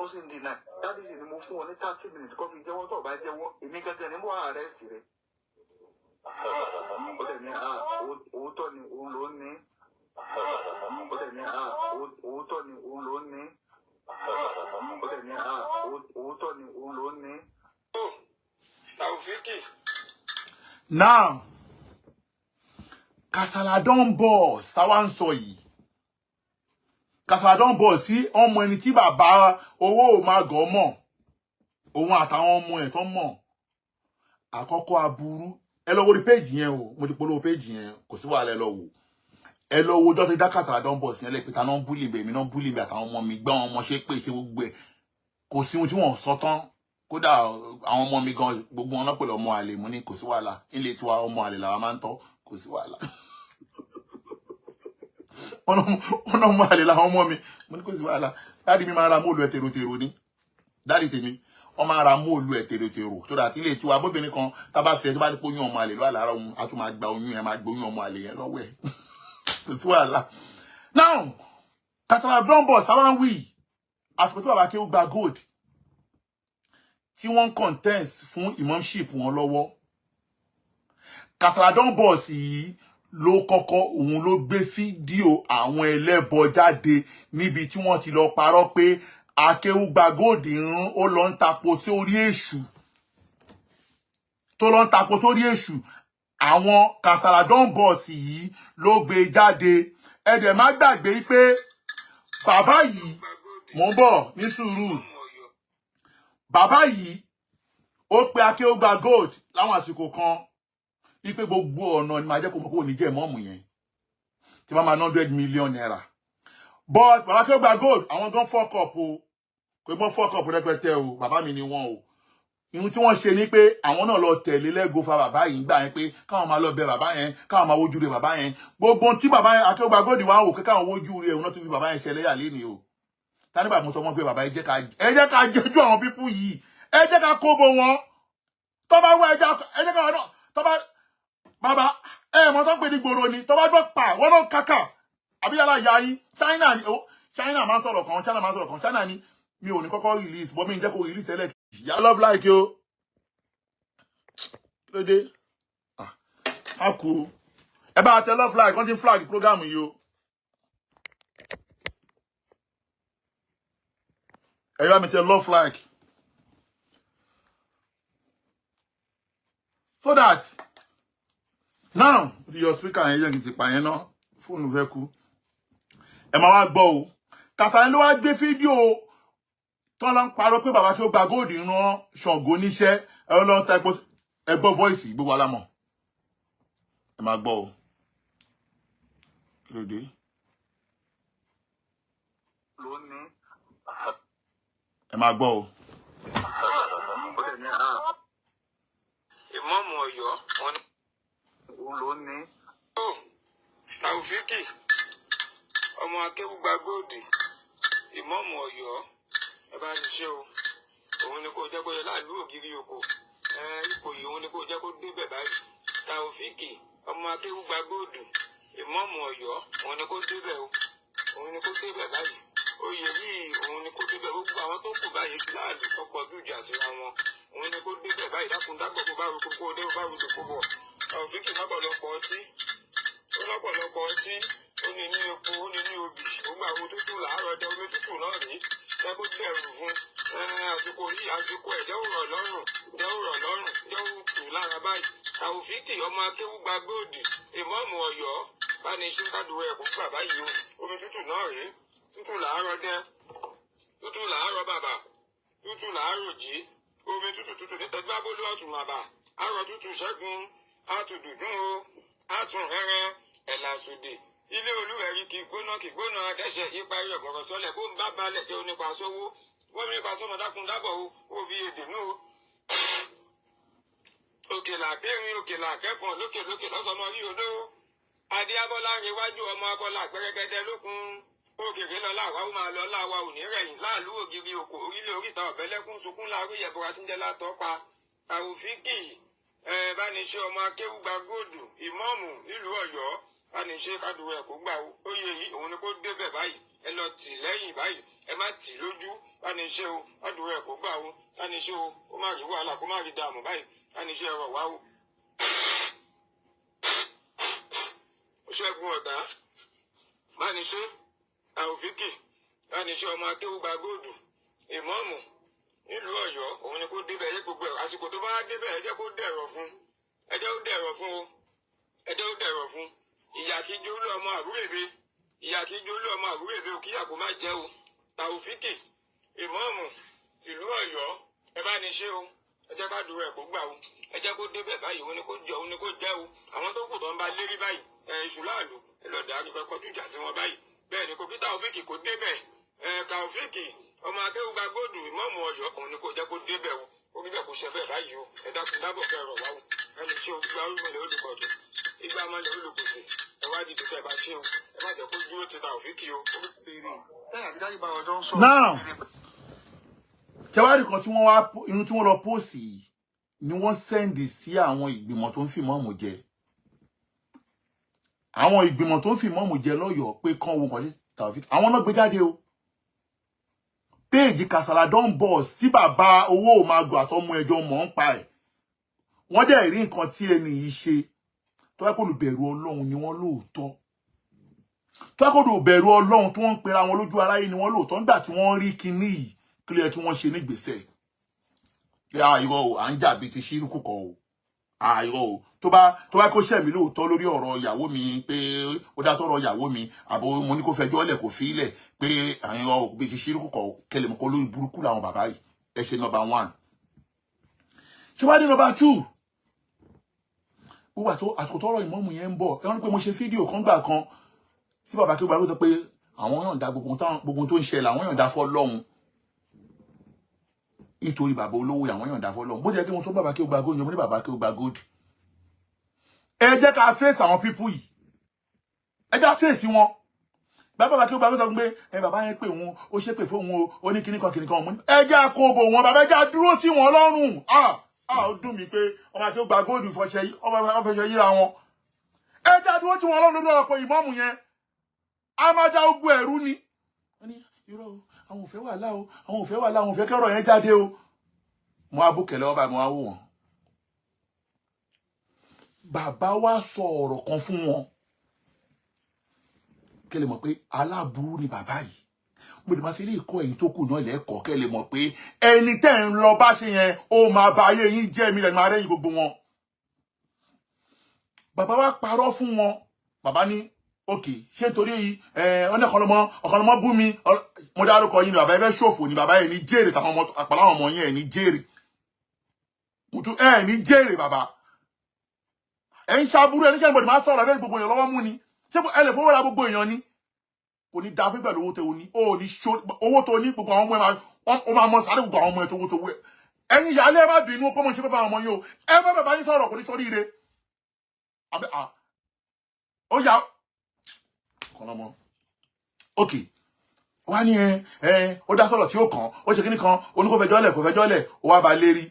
ó sì ń dínà dáàbì sì ni mo fún wọn ní 30 minutes kó fi jẹ́wọ́ tó bá jẹ́wọ́ èmi gẹ́gẹ́ ni mo wá arrest rẹ̀ ó dẹ̀ ní òótọ́ ni òun ló ní ó dẹ̀ ní òótọ́ ni òun ló ní ó dẹ̀ ní òótọ́ ni òun ló ní. Taofiki. Now Kasala don boss táwa ń sọ yìí Kasala don boss sí ọmọ ẹni tí bàbá owó máa gọ̀ mọ̀ òun àtàwọn ọmọ ẹ̀ tó mọ̀ àkọ́kọ́ aburú ẹ lọ wo rí page yẹn o mo ti polówó page yẹn kò sí wàhálà ẹ lọ wò ẹ lọ wo jọ́ ti dá Kasala don boss yẹn lẹ́pẹ̀ta náà ń búlì bẹ̀ mí náà ń búlì bẹ̀ àtàwọn ọmọ mi gbá wọn ọmọ ṣe pé ṣe gbogbo ẹ̀ kò sí ohun tí wọ́n sọ tán kódà àwọn ọmọ mi gan gbogbo wọn lọ́pẹ̀lẹ̀ ọmọ àlè mo ní kò sí wàhálà ilé tiwa ọmọ àlè làwa máa ń tọ́ kò sí wàhálà ọ̀nà ọmọ àlè làwọn ọmọ mi mo ní kò sí wàhálà dáàdi mi máa ra móòlù ẹ̀ tèrò ní dáàdi tèmi ọmọ ara móòlù ẹ̀ tèrò tó dà tí ilé tiwa bóbìnrin kan tá bá fẹ́ tó bá ní pé oyún ọmọ àlè lọ́wọ́ àlàra òun a tún máa gba oyún yẹn máa gbóyún ọmọ àlè yẹn lọ́wọ́ ẹ̀ kò sí wàhálà. Now Kasala don boss sábà ń wí àsìkò tí bàbá Kéwú gba gold tí wọ́n contest fún imamship wọn lọ́wọ́ Kasala don boss yìí ló kọ́kọ́ òun ló gbé fídíò àwọn ẹlẹ́bọ jáde níbi tí wọ́n ti lọ parọ́ pé Akéwú gba gold run ó lọ ń tapo sórí èṣù tó lọ ń tapo sórí èṣù àwọn Kasala don boss yìí ló gbé jáde ẹ dẹ̀ má gbàgbé pé bàbá yìí mo ń bọ̀ ní sùúrù bàbá yìí ó pe Akéwú gba gold láwọn àsìkò kan ipe gbogbo ọ̀nà ni máa jẹ́ kó mọ̀ kó ní jẹ́ mọ́ọ̀mù yẹn tí wọ́n máa 100 million naira but bàbá Akéwú gba gold àwọn gan fuck up o pé wọ́n fuck up rẹpẹtẹ o bàbá mi ni wọ́n o ihun tí wọ́n ṣe ni pé àwọn náà lọ tẹ̀lé lẹ́gò fa bàbá yìí gbà yẹn pé káwọn máa lọ bẹ bàbá yẹn káwọn máa wojú rẹ bàbá yẹn gbogbo tí bàbá Akéwú gba gold wá wò pé káwọn wojú rẹ òun náà tún fi bàbá yẹn ṣẹlẹ̀ yà lé ni o tani bàbá mo sọ wọn pé bàbá ẹ jẹ́ ká jẹ́jú àwọn pípú yìí ẹ jẹ́ ká kóbo wọn tó bá wá ẹ jẹ́ ká wọn tó bá bàbá mo tó pè ní gbòòrò ni tó bá gbọ́ pa wọ́n náà kàkà àbí yàrá ìyá yín China máa ń sọ̀rọ̀ kan China máa ń sọ̀rọ̀ kan China ni mi ò ní kọ́kọ́ release bọ́ mi ń jẹ́ kó release ẹlẹ́ ìyá love like o lóde a kú ẹ bá tẹ love like wọ́n ti flag program yìí o ẹ bá mi tẹ love like so that now your speaker yẹn yẹn ti pa yẹn náà fóònù fẹ́ kú ẹ máa wá gbọ́ o Kasala ló wá gbé fídíò tó lọ ń parọ́ pé bàbá Kéwú gba gold rán Ṣàngó níṣẹ́ ẹ lọ ń ta epo ẹ gbọ́ voice gbogbo alámọ̀ ẹ máa gbọ́ o kí ló dé lónìí ẹ máa gbọ́ o. Ìmáàmù Ọ̀yọ́ wọn ni. òun ló ní. Taofiki ọmọ Akéwú gba góòdì Ìmáàmù Ọ̀yọ́ ẹ bá ní ṣe o òun ni kò jẹ́ kó yẹ láàlú ògiri oko ipò yìí òun ni kò jẹ́ kó débẹ̀ báyìí Taofiki ọmọ Akéwú gba góòdì Ìmáàmù Ọ̀yọ́ òun ni kò débẹ̀ o òun ni kò débẹ̀ báyìí oyè yìí òun ni kò débẹ̀ gbogbo àwọn tó kù báyìí láàlú kọ́kọ́ dújà síra wọn òun ni kò débẹ̀ báyìí dákúndágbọ̀ kó bá rúkú kó dé bá rúkú kó bọ̀ Taofiki lọ́pọ̀lọpọ̀ ọtí ó lọ́pọ̀lọpọ̀ ọtí ó ní ní epo ó ní ní obì ó gbà wo tútù làárọ̀ ẹjọ́ omi tútù náà rí ẹgbó dẹrù fún àsìkò yìí àsìkò ẹ̀ jẹ́ òrọ̀ lọ́rùn jẹ́ òtù lára báyìí Taofiki ọmọ Akéwú gba góòdì Ìmáàmù Ọ̀yọ́ bá ní iṣẹ́ kádùúrà ẹ̀kọ́ gbà báyìí o omi tútù náà rí tútù làárọ̀ dẹ́ tútù làárọ̀ bàbà tútù làárọ̀ jí omi tútù nítorí bábólú ọ̀tún màbà àrọ̀ tútù ṣẹ́gun àtùdùdún o àtún rẹ́rẹ́ ẹ̀làsùdì ilé olúwẹ̀rí kì gbóná adẹ́sẹ̀ ìparí ọ̀gọ̀rọ̀ sọlẹ̀ bó ń bá balẹ̀ jẹ́ onípa sówó wọ́n mi nípa sọ́mọ dákun dábọ̀ o ó fi èdè nù o. òkè làbẹ́rin òkè làkẹ́pọ̀n lókè lọ́sọmọ rí odó adé abọ́lá rewájú ọmọ abọ́lá gbẹrẹgẹdẹ lókun òkèrè lọ́la àwa ó máa lọ láwa ò ní rẹ̀yìn láàlú ògiri òkò orílẹ̀ oríta ọ̀bẹ́lẹ́kún sunkún láàrú ìyẹ̀bọra tí ń jẹ́ látọ́ pa Taofiki bániṣe ọmọ Akéwú gba góòdù Ìmáàmù nílùú Ọ̀yọ́ bániṣe kádùúrà ẹ̀kọ́ gbà ó oyè yìí òun ni kó débẹ̀ báyìí ẹ lọ tì lẹ́yìn báyìí ẹ má tì lójú bá ní iṣẹ́ o àdúrà ẹ̀ kó gbà o bá ní iṣẹ́ o ó má rí wàhálà kó má rí dààmú báyìí bá ní iṣẹ́ ẹ̀rọ wá o. ó ṣẹ́gun ọ̀tá bá ní iṣẹ́ àòfíkì bá ní iṣẹ́ ọmọ akéwùgbà góòdù ìmọ̀ọ́mù nílùú Ọ̀yọ́ òun ni kó débẹ̀ ẹ gbogbo ẹ̀ àsìkò tó bá débẹ̀ ẹ jẹ́ kó dẹ̀rọ̀ fún ẹ jẹ́ ó dẹ̀rọ̀ fún o ẹ jẹ́ ó dẹ̀rọ̀ fún ìyà kí jólú ọmọ àrúrèbe ìyà kí jólú ọmọ àrúrèbe ò kíyà kó má jẹ́ o tàòfíkì ìmọ̀ọ́mù tìlú Ọ̀yọ́ ẹ bá ní ṣe o ẹ jẹ́ ká dúró ẹ̀ kó gbà o ẹ jẹ́ kó débẹ̀ báyìí òun ni kó jẹ́ òun ni kó jẹ́ o àwọn tó kù tó ń bá lérí báyìí iṣu láàlú ẹ lọ́ọ́ dàá kíkọ́ kọjú ìjà sí wọn báyìí bẹ́ẹ̀ ni kò kí tàòfíkì kó débẹ̀ tàòfíkì ọmọ akéwùgbà góòdù ìmọ̀ọ́mù Ọ̀yọ́ òun ni kò jẹ́ kó débẹ̀ o ó rí bẹ́ẹ̀ kó ṣe bẹ́ẹ̀ báyìí o ẹ dákun dábọ̀ kẹ́ ẹ̀rọ wá o ẹni ṣe o gba olùmọ̀lẹ̀ olùkọ́jú ìgbà mọ́lẹ̀ olùkọ́sẹ̀ ẹ wá dìde tẹ́ ẹ bá ṣe o ẹ má jẹ́ kó dúró ti tàòfíkì o. now tẹwárí kan tí wọ́n wá irun tí wọ́n lọ póòsì yìí ni wọ́n sẹ́ndì sí àwọn ìgbìmọ̀ tó ń fi mọ́ọ̀mù jẹ àwọn ìgbìmọ̀ tó ń fi mọ́ọ̀mù jẹ lọ́yọ̀ọ́ pé kán wo kọ́lé tàòfíkì àwọn náà gbé jáde o péèjì Kasala Don Boss tí bàbá owó òmàgò àtọmọ ẹjọ mọ̀ ń pa ẹ̀ wọ́n dẹ̀ rí nǹkan tí ẹni yìí ṣe tó wá kó olùbẹ̀rù Ọlọ́run ni wọ́n lóòótọ́ tó wá kó olùbẹ̀rù Ọlọ́run tí wọ́n ń pera wọn lójú aráyé ni wọ́n lóòótọ́ nígbà tí wọ́n rí kinní yìí kí ló yẹ kí wọ́n ṣe nígbésẹ̀ irọ́ o à ń jà bíi ti ṣírùkù kọ́ o irọ́ o tó bá kó ṣẹ̀mí lóòótọ́ lórí ọ̀rọ̀ ìyàwó mi pé ó dá sọ̀rọ̀ ìyàwó mi àbò mo ní kó fẹjọ́ lẹ̀ kó fi ilẹ̀ pé irọ́ bíi ti ṣírùkù kọ́ kẹlẹ̀ mọ́ kó lórí burúkú làwọn bàbá yìí ẹ ṣe number 1 ṣé wá dé number 2 gbogbo àsìkò tọ́rọ̀ ìmọ̀ọ́mù yẹn ń bọ̀ ẹ wọ́n ní pé mo ṣe fídíò kan gbà kan tí bàbá kí ó gbà ló sọ pé àwọn yọ̀ǹda gbogbo tó ń ṣẹlẹ̀ àwọn yọ̀ǹda fọ́lọ́run nítorí bàbá olówó àwọn yọ̀ǹda fọ́lọ́run bó jẹ́ kí wọ́n sọ bàbá kí ó gba gold mo ní bàbá kí ó gba gold ẹ jẹ́ ká fèsì àwọn pípú yìí ẹ jẹ́ fèsì wọn bàbá kí ó gba gold sọ pé bàbá yẹn pé òun ó ṣépè fún òun ó ní kíní kan ẹ jẹ́ àkóbò wọn bàbá ẹ jẹ́ dúró tí wọn lọ́rùn ó dùn mí pé ọmọ kí ó gba gold fọṣẹ yíra wọn ẹ jẹ́ dúró tí wọn lọ́rùn lórí ọ̀pọ̀ ìmọ̀ọ́mù yẹn a máa dá ogun ẹ̀rú ni wọ́n ní irọ́ o àwọn ò fẹ́ wàhálà o àwọn ò fẹ́ wàhálà àwọn ò fẹ́ kẹ́rọ̀ yẹn jáde o mo á búkẹ̀ lọ́wọ́ báyìí mo á wò wọ́n bàbá wa sọ ọ̀rọ̀ kan fún wọn kẹ́ lè mọ̀ pé aláburú ni bàbá yìí mo lè máa fi lè kọ́ ẹ̀yin tó kù náà lẹ́kọ̀ọ́ kẹ́ lè mọ̀ pé ẹni tẹ́ ń lọ bá ṣe yẹn ó máa ba ayé yín jẹ́ mi lẹ́nu máa rẹ́yìn gbogbo wọn bàbá wa parọ́ fún wọn bàbá ní ok ṣé nítorí ọ̀nà ọ̀kanlọ́mọ bú mi mo dárúkọ yín ni bàbá ẹgbẹ́ ṣòfò ni bàbá ẹ̀ ní jèrè tàwọn ọmọ àpàláwọn ọmọ yín ẹ̀ ní jèrè mutu ẹ̀ ní jèrè bàbá ẹ̀ ń ṣàbúrú ẹ̀ ní ṣẹ́ ìbọ̀dì máa sọ̀rọ̀ lórí gbogbo èèyàn lọ́wọ́ mú ni ṣé ẹ lè fowó ra gbogbo èèyàn ni kò ní dáa fún pẹ̀lú owó tó ní ó ní owó tó ní gbogbo àwọn ọmọ ẹ̀ ó máa mọ sáré gbogbo àwọn ọmọ ẹ̀ tó wó tó wó ẹ̀ ẹ̀yin ìyáálé ẹ má bínú kó mọ̀ ṣe fẹ́ fún àwọn ọmọ yín o ẹ má bàbá yín sọ̀rọ̀ kò ní sọ́rí ire ó yà kọlọmọ ok wá ní ó dá sọ̀rọ̀ tí ó kàn ó ṣe kíní kan oníkó fẹjọ́ lẹ̀ kò fẹjọ́ lẹ̀ ó wá ba lérí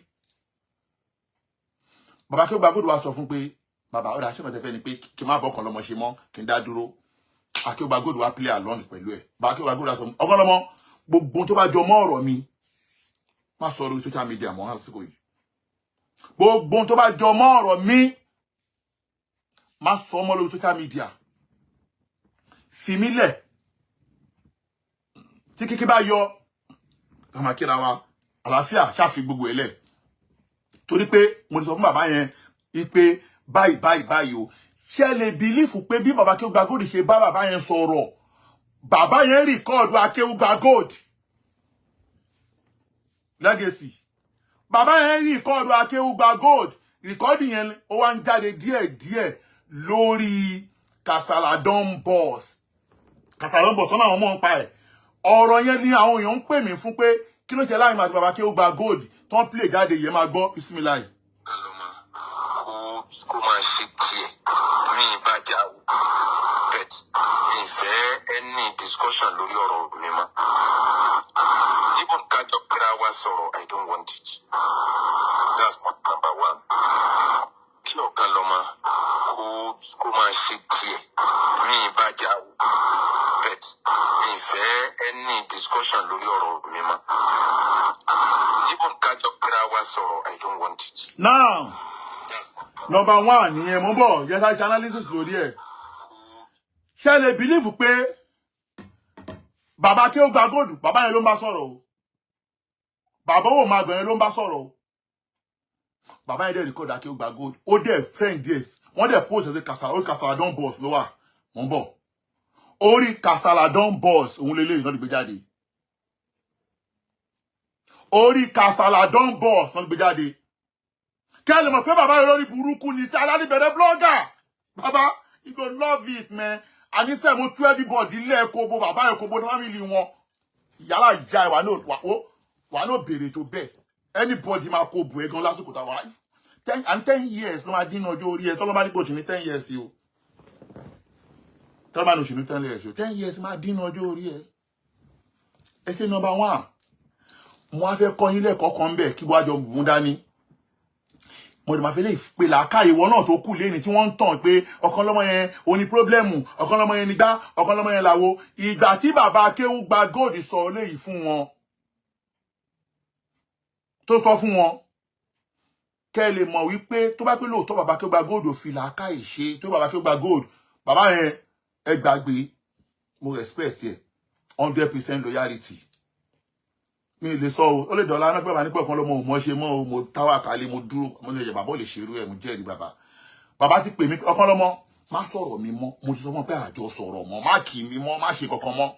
bàbá kí ó gba gbọ́dọ̀ wá sọ fún pé bàbá ó dá ṣe mọ̀tẹ́fẹ́ ni pé kí n má bọ́ ọkàn lọ́mọ ṣe mọ́ kí n dá dúró àkí ó gba gbọ́dọ̀ wá play along pẹ̀lú ẹ̀ bàbá kí ó gba gbọ́dọ̀ wá sọ ọkàn lọ́mọ gbogbo tó bá jọ mọ́ ọ̀rọ̀ mi má sọ lórí social media mọ́ àsìkò yìí gbogbo tó bá jọ mọ́ ọ̀rọ̀ mi má sọ mọ́ lórí social media fìmílẹ̀ tí kíkí bá yọ ọmọ kíra wa àlàáfíà ṣáfi gbogbo ẹlẹ̀ torí pé mo ti sọ fún bàbá yẹn wípé báyìí o ṣe lè bìlífù pé bí bàbá Akéwùgbà Gold ṣe bá bàbá yẹn sọ̀rọ̀ bàbá yẹn rìkọ́ọ̀dù Akéwùgbà Gold legacy bàbá yẹn rìkọ́ọ̀dù Akéwùgbà Gold rìkọ́ọ̀dù yẹn ó wá ń jáde díẹ̀díẹ̀ lórí Kasala Don Boss Kasala Don Boss ọ̀nà àwọn ọmọ ń pa ẹ̀ ọ̀rọ̀ yẹn ni àwọn èèyàn ń pè mí fún pé kí ló ṣe láàrin àti bàbá Akéwùgbà Gold tó ń play jáde yẹn máa gbọ́ bismillah. kó máa ṣe tiẹ̀ mi ìbàjá o bet mi ìfẹ́ any discussion lórí ọ̀rọ̀ obìnrin mọ́ even kájọ pera wa sọ̀rọ̀ I don't want it that's point number 1 kí ọ̀kan lọ́mọ kó máa ṣe tiẹ̀ mi ìbàjá o respect. Mi fẹ́ any discussion lórí ọ̀rọ̀ mi mọ́. Even kájọ pera wa sọ̀rọ̀, I don't want it. Now, number one, nìyẹn mo bọ̀, yes, I analysis lórí ẹ̀. Ṣé lè believe pé bàbá tí ó gba góòdù, bàbá yẹn ló ń bá sọ̀rọ̀ o. Bàbá wo máa gbẹ̀yẹn ló ń bá sọ̀rọ̀ o. Bàbá yẹn dẹ̀ record kí ó gba góòdù. Ó dẹ̀ send this. Wọ́n dẹ̀ post as a Kasala Don Boss ló wà. Mo ń bọ̀. Orí Kasala Don Boss òun lélẹ́yìn náà gbé jáde. Orí Kasala Don Boss náà gbé jáde. Kẹ́ lè mọ̀ pé bàbá yẹn lórí burúkú ni sí aládìbẹ̀rẹ̀ blogger. Bàbá, you go love it, man. And he said, mo tú everybody ilé Ekobo, bàbá Ekobo ní family wọn. Yàrá ìjà ìwà náà bèrè tó bẹ́ẹ̀. Anybody máa kó bu ẹgan lásìkò táwa. 10 years ló máa dín ọjọ́ orí ẹ. Tọ́lọ́ máa ní kò tí ní 10 years o. Tọ́lọ́ máa ní òṣèlú 10 years o. 10 years máa dín ọjọ́ orí ẹ. Ẹ ṣe number 1. Mo wá fẹ́ kọ́ yín lẹ́kọ̀ọ́ kan bẹ́ẹ̀ kí wọ́n á jọ mú dání. Mo dẹ̀ máa fẹ́ lè pe làákàyè ìwọ náà tó kù lẹ́ni tí wọ́n ń tàn pé ọ̀kan lọ́mọ yẹn ó ní pírọ́blẹ́mù, ọ̀kan lọ́mọ yẹn nígbà, ọ̀kan lọ́mọ yẹn làwo. Ìgbà tí bàbá Akéwú gba góòdì sọ léyìí fún wọn. Tó sọ fún wọn. Kẹ́ lè mọ̀ wípé tó bá pé lóòótọ́ bàbá Akéwú gba góòdì òfin làákàyè ṣe tó bàbá Akéwú gba góòdì. Bàbá yẹn ẹ gbàgbé. Mo respect ẹ. 100% loyalty. Mi lè sọ o, ó lè dọ̀la náà pé bàbá nípa ọ̀kan lọ́mọ ò mọ́ ṣe mọ́ o, mo táwà kálé, mo dúró, mo lè yẹ bàbá ò lè ṣerú ẹ̀, mo jẹ́rìí bàbá. Bàbá ti pè mí ọ̀kan lọ́mọ, má sọ̀rọ̀ mi mọ́, mo ti sọ fún pé àjọ sọ̀rọ̀ mọ́, má kì mí mọ́, má ṣe kankan mọ́.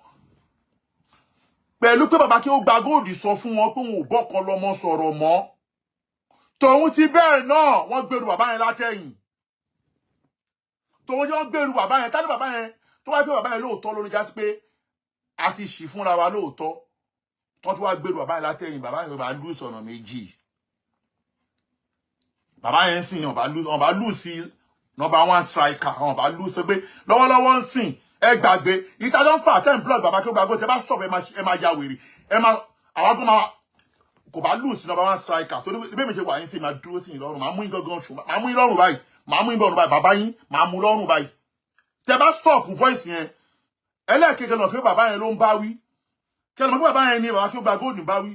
Pẹ̀lú pé bàbá kí ó gba góòdì sọ fún wọn pé wọn ò bọ́kan lọ́mọ sọ̀rọ̀ mọ́. Tòun ti bẹ́ẹ̀ náà, wọ́n gbèrú bàbá yẹn látẹ̀yìn. Tòun yóò gbèrú bàbá yẹn, tání bàbá yẹn, tó wá pé bàbá yẹn lóòótọ́ lórí jásí pé a ti ṣì fúnra wa lóòótọ́. Tọ́ tí wá gbèrú bàbá yẹn látẹ̀yìn, bàbá yẹn bá lù sọ̀nà méjì. Bàbá yẹn sìn, wọ́n bá lù sí number 1 striker, wọ́n bá lù sí pé lọ́wọ́lọ́wọ́ ń sìn, ẹ gbàgbé, ìtajọ́ ń fà 10 blog bàbá kí ó gbàgbé, tẹ bá stop ẹ máa ya wèrè, àwọn tó máa kò bá lù sí number 1 striker, tó bí mi ṣe wà yín sí máa dúró sí ìlọrùn, máa mú yín gangan ṣùgbọ́n, máa mú yín lọ́rùn báyìí, máa mú yín lọ́rùn báyìí, bàbá yín máa mú lọ́rùn báyìí. Tẹ bá stop voice yẹn, ẹlẹ́ẹ̀kejì náà pé bàbá yẹn ló ń bá wí. Kẹ́lẹ̀ mọ̀ pé bàbá yẹn ni bàbá kí ó gba góòdù bá wí.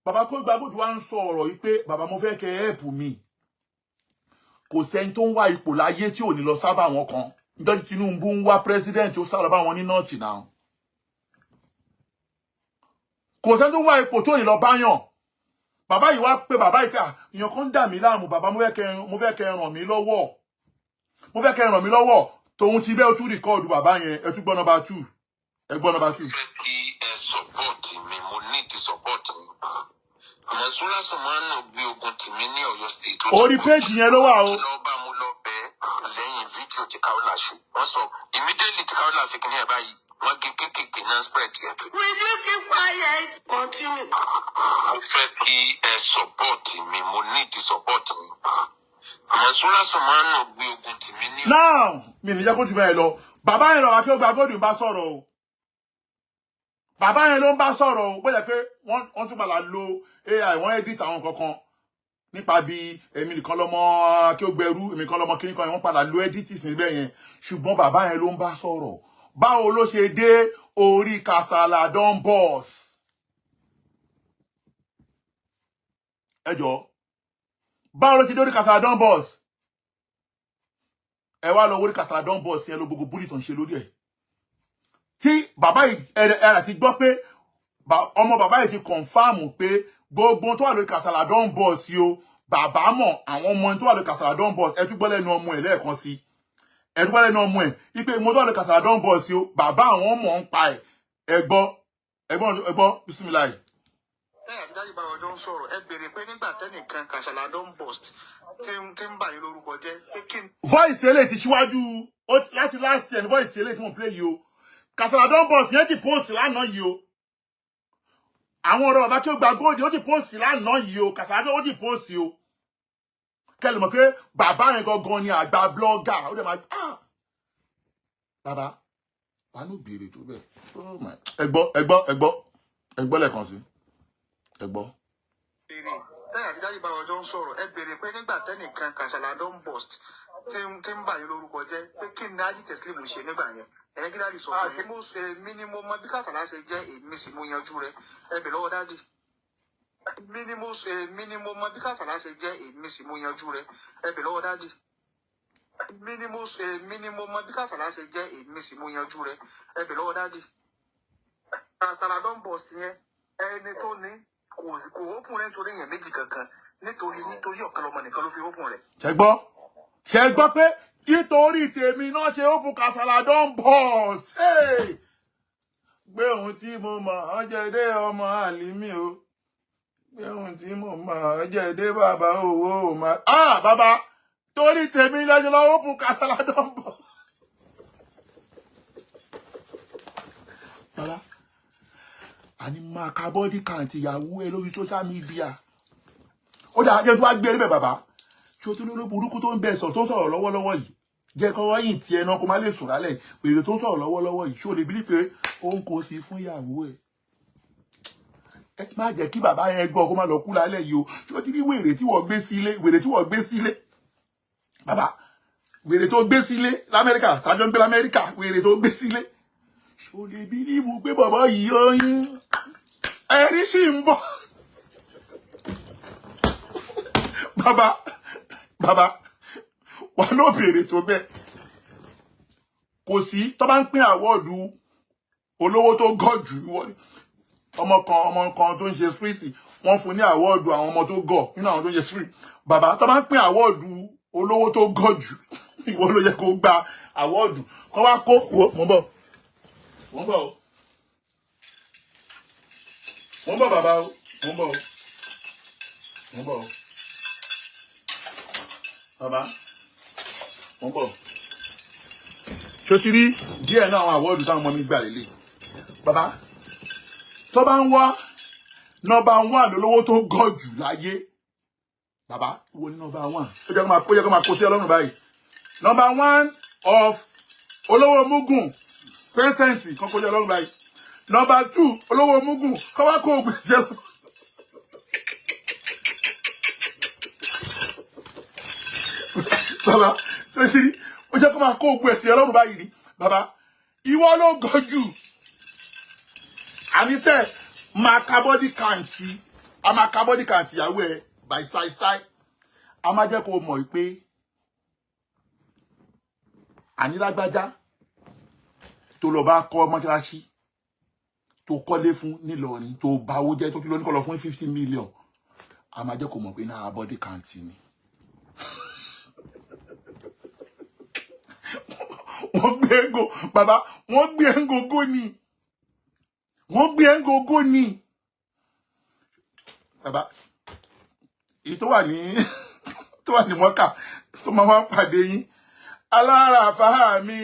Bàbá kí ó gba góòdù wá ń sọ ọ̀rọ̀ yìí pé bàbá mo fẹ́ kẹ́ help mi. Kò sẹ́ni tó ń wá ipò láyé tí ò ní lọ sábà wọn kan. Nítorí Tinubu ń wá president ó sá lọ bá wọn ní north now. Kò sẹ́ni tó ń wá ipò tí ò ní lọ báyàn. Bàbá yìí wá pé bàbá yìí pé èèyàn kan ń dà mí láàmú, bàbá mo fẹ́ kẹ́ ràn mí lọ́wọ́. Mo fẹ́ kẹ́ ràn mí lọ́wọ́. Tòun ti bẹ́ẹ̀ ó tún record bàbá yẹn, ẹ tún gbọ́ number 2. Ẹ gbọ́ number 2. Support mi, mo need support mi. Mọ̀súnlá Sọ̀mánù gbé ogun tìmí ní Ọ̀yọ́ State. Orí péjì yẹn ló wà o. Lọ́ba mo lọ bẹ́ẹ̀ lẹ́yìn fídíò tí Kaola ṣe. Wọ́n sọ immediately tí Kaola ṣe kìíní ẹ̀ báyìí, wọ́n gé kéékèèké náà spread yẹn. Will you keep quiet? Continue. Mo fẹ́ kí ẹ support mi, mo need support mi. Mọ̀súnlá Sọ̀mánù gbé ogun tìmí ní. Now, mi ní jẹ́ kó ti bẹ́ẹ̀ lọ. Bàbá yẹn lọ wá kí ó gba góòdù ń bá sọ̀rọ̀ o. Bàbá yẹn ló ń bá sọ̀rọ̀ o, bóyá pé wọ́n tún padà lo AI, wọ́n edit àwọn kankan nípa bí èmi nìkan lọ́mọ kí ó gbẹrú, èmi nìkan lọ́mọ kíní kan, wọ́n padà lo edit níbẹ̀ yẹn. Ṣùgbọ́n bàbá yẹn ló ń bá sọ̀rọ̀. Báwo ló ṣe dé orí Kasala Don Boss? Ẹ jọ̀ọ́. Báwo ló ṣe dé orí Kasala Don Boss? Ẹ wá lọ orí Kasala Don Boss yẹn ló gbogbo búlì tó ń ṣe lórí ẹ̀. Tí bàbá yìí ẹ̀rà ti gbọ́ pé ọmọ bàbá yìí ti confirm pé gbogbo tó wà lórí Kasala Don Boss yìí o, bàbá mọ̀ àwọn ọmọ tó wà lórí Kasala Don Boss, ẹ tún gbọ́ lẹ́nu ọmọ ẹ̀ lẹ́ẹ̀kan sí. Ẹ tún gbọ́ lẹ́nu ọmọ ẹ̀ wípé mo tó wà lórí Kasala Don Boss yìí o, bàbá àwọn mọ̀ ń pa ẹ̀. Ẹ gbọ́ bismillah. Àti dájú bá ọjọ́ ń sọ̀rọ̀, ẹ béèrè pé nígbà tẹ́nìkan Kasala Don Boss tí ń bà yín lórúkọ jẹ́ pé kí ni. Voice eléyìí ti ṣíwájú láti last year, voice eléyìí tí mo play yìí o. Kasala Don Boss yẹn ti post lánàá yìí o. Àwọn ọ̀rọ̀ bàbá tí ó gba góòdì ó ti post lánàá yìí o. Kasala Don ó ti post yìí o. Kẹ́lẹ̀ mọ̀ pé bàbá yẹn gangan ni àgbà blogger. Ó dẹ̀ máa bàbá wà ní òbèrè tó bẹ́ẹ̀. Ẹ gbọ́ lẹ́ẹ̀kan sí. Ẹ gbọ́. Bẹ́ẹ̀ àti dájú bá ọjọ́ ń sọ̀rọ̀, ẹ béèrè pé nígbà tẹ́nìkan Kasala Don Boss tí ń bà yín lórúkọ jẹ́ pé kí ni Ají Teslim ṣe nígbà yẹn ẹ̀yẹ́ kí dáàdì sọ fún mi ni mo mọ bí Kasala ṣe jẹ́ èmi sì mo yanjú rẹ̀ ẹ bẹ̀ lọ́wọ́ dáàdì mi ni mo mọ bí Kasala ṣe jẹ́ èmi sì mo yanjú rẹ̀ ẹ bẹ̀ lọ́wọ́ dáàdì mi ni mo mọ bí Kasala ṣe jẹ́ èmi sì mo yanjú rẹ̀ ẹ bẹ̀ lọ́wọ́ dáàdì Kasala don burst yẹn ẹni tó ní kò open rẹ̀ nítorí èèyàn méjì kankan nítorí ọ̀kan lọ́mọ nìkan ló fi open rẹ̀. ṣe gbọ́ pé nítorí tèmi náà ṣe open Kasala don burst gbé ohun tí mo mọ̀ ọ́ jẹ́ dé ọmọ Àlímì o gbé ohun tí mo mọ̀ ọ́ jẹ́ dé bàbá owó ma bàbá torí tèmi lọ́jọ́ lọ́wọ́ open Kasala don burst. bàbá àní máa ka bọ́dí kàǹtì ìyàwó ẹ lórí social media ó dà jẹ́ tó wá gbé níbẹ̀ bàbá ṣé o tó lórí burúkú tó ń bẹ̀ sọ̀rọ̀ tó ń sọ̀rọ̀ lọ́wọ́lọ́wọ́ yìí jẹ́ kọ́ wáyìn tí ẹnu kó má lè sùn lálẹ́ wèrè tó ń sọ̀rọ̀ lọ́wọ́lọ́wọ́ yìí ṣé o lè bí pé ó ń kó sí fún ìyàwó ẹ̀ ẹ má jẹ́ kí bàbá yẹn gbọ́ kó má lọ kú lálẹ́ yìí o ṣé o ti rí wèrè tí wọ́n gbé sílé bàbá wèrè tó gbé sílé l'Amẹ́ríkà tájọ́ ń gbé l'Amẹ́ríkà wèrè tó gbé sílé ṣé o lè bí níbu pé bàbá yìí oyin ẹ̀rí sì ń bọ̀ bàbá wà ló béèrè tó bẹ́ẹ̀ kò sí tó bá ń pín àwọ́ọ̀dù olówó tó gọ̀ jù ọmọ kan tó ń ṣe street wọ́n fún ní àwọ́ọ̀dù àwọn ọmọ tó gọ̀ nínú àwọn tó ń ṣe street bàbá tó bá ń pín àwọ́ọ̀dù olówó tó gọ̀ jù ìwọ ló yẹ kó gba àwọ́ọ̀dù kó wá kó mò ń bọ̀ bàbá o mò ń bọ̀ bàbá mo ń bọ̀ ṣó ti rí díẹ̀ náà àwọn àwọ́ọ̀dù táwọn ọmọ mi gbà lélẹ̀ bàbá tó bá ń wá nọ́mbà 1 lólówó tó gọ̀ jù láyé bàbá wo ni nọ́mbà 1 ó jẹ́ kó máa kó sí ọlọ́run báyìí nọ́mbà 1 of olówó mugun pẹ́sẹ̀ǹtì kan kó sí ọlọ́run báyìí nọ́mbà 2 olówó mugun kọ́ wá kó gbèsè bàbá tó ṣe rí ó jẹ́ kó máa kó ogun ẹ̀sìn ọlọ́run báyìí ni bàbá ìwọ ló gọ̀ jù àníṣe máa ka bọ́dí kàǹtì ìyàwó ẹ̀ by style a máa jẹ́ kó mọ̀ pé ànílágbájá tó lọ bá kọ́ mọ́ṣáláṣí tó kọ́lé fún nílọrin tó bá owó jẹ́ tó kí ló ní kọ́ lọ fún 50 million a máa jẹ́ kó mọ̀ pé náà bọ́dí kàǹtì ni. wọ́n gbé ẹ̀ngò bàbá wọ́n gbé ẹ̀ngògó ni bàbá èyí tó wà ní mọ́kà tó máa wá pàdé yín aláràfáà mi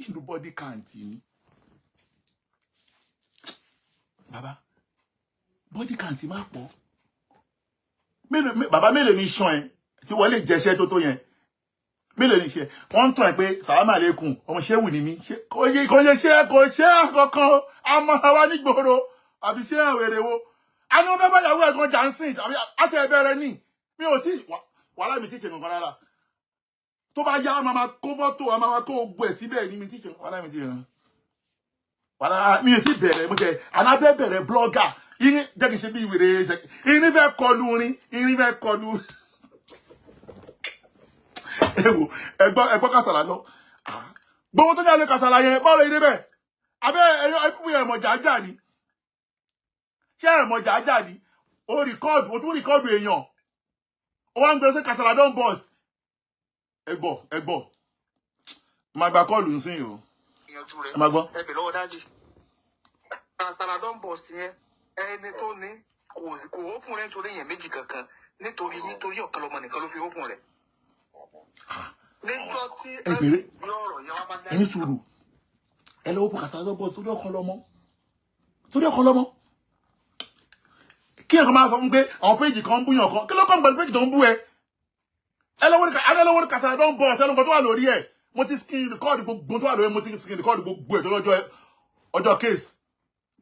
inú bọ́dí kàǹtì ni bàbá bọ́dí kàǹtì máa pọ̀ bàbá mélòó ní ṣan ẹ tí wọ́n lè jẹ́ṣẹ́ tó yẹn mélòó ní ṣe wọ́n ń tàn ẹ́ pé sàlámà lẹ́kùn ọmọ ṣéwù ní mi kò ṣe àkọ́kọ́ àmọ́ àwa nígboro àbí ṣé àwẹ̀rẹ̀ wo a ní wọ́n fẹ́ bá ìyàwó ẹ̀gbọ́n jansin àbí àti ẹ̀bẹ̀rẹ̀ ní mi ò tí wàhálà mi tí ṣe nǹkan rárá tó bá yá máa kó fọ́tò máa kó gbọ́ ẹ̀ síbẹ̀ ní mi tí ṣe wàhálà mi tí ṣe wàhálà mi ò tí bẹ̀rẹ̀ mo jẹ́ alábẹ́ bẹ̀rẹ̀ blọ́gà irin jẹ́ kí n ṣe bí ìwèrè irin fẹ́ kọlu ẹgbọ́ Kasala lọ gbogbo tó jáde Kasala yẹn bọ́ọ̀lù ilé bẹ́ẹ̀ abẹ́ ẹ̀pùpù ẹ̀mọ̀ jàájà ni ṣé ẹ̀mọ̀ jàájà ni ó tún rìkọ́ọ̀dù èèyàn ó wá ń gbé sí Kasala don burst ẹgbọ́ máa gba kọ́ọ̀lù ń sìn yìí o ẹ máa gbọ́. ẹ bẹ̀ lọ́wọ́ dájì Kasala don burst yẹn ẹni tó ní kò open rẹ̀ nítorí èèyàn méjì kankan nítorí ọ̀kan lọ́mọ nìkan ló fi open rẹ̀. nígbà tí ẹ sì gbé ọ̀rọ̀ yẹn wá bá dá. ẹni sùúrù ẹ lọ́wọ́ fún Kasala don burst torí ọ̀kan lọ́mọ kí ẹ̀kan máa sọ fún pé àwọn péjì kan ń búyàn kan kí ló kàn pẹ̀lú péjì tó ń bú ẹ lọ́wọ́ Kasala don burst ẹnu kan tó wà lórí ẹ̀ mo ti screen record gbogbo tó wà lórí ẹ̀ mo ti screen record gbogbo ẹ̀ tó lọ́jọ́ ọjọ́ case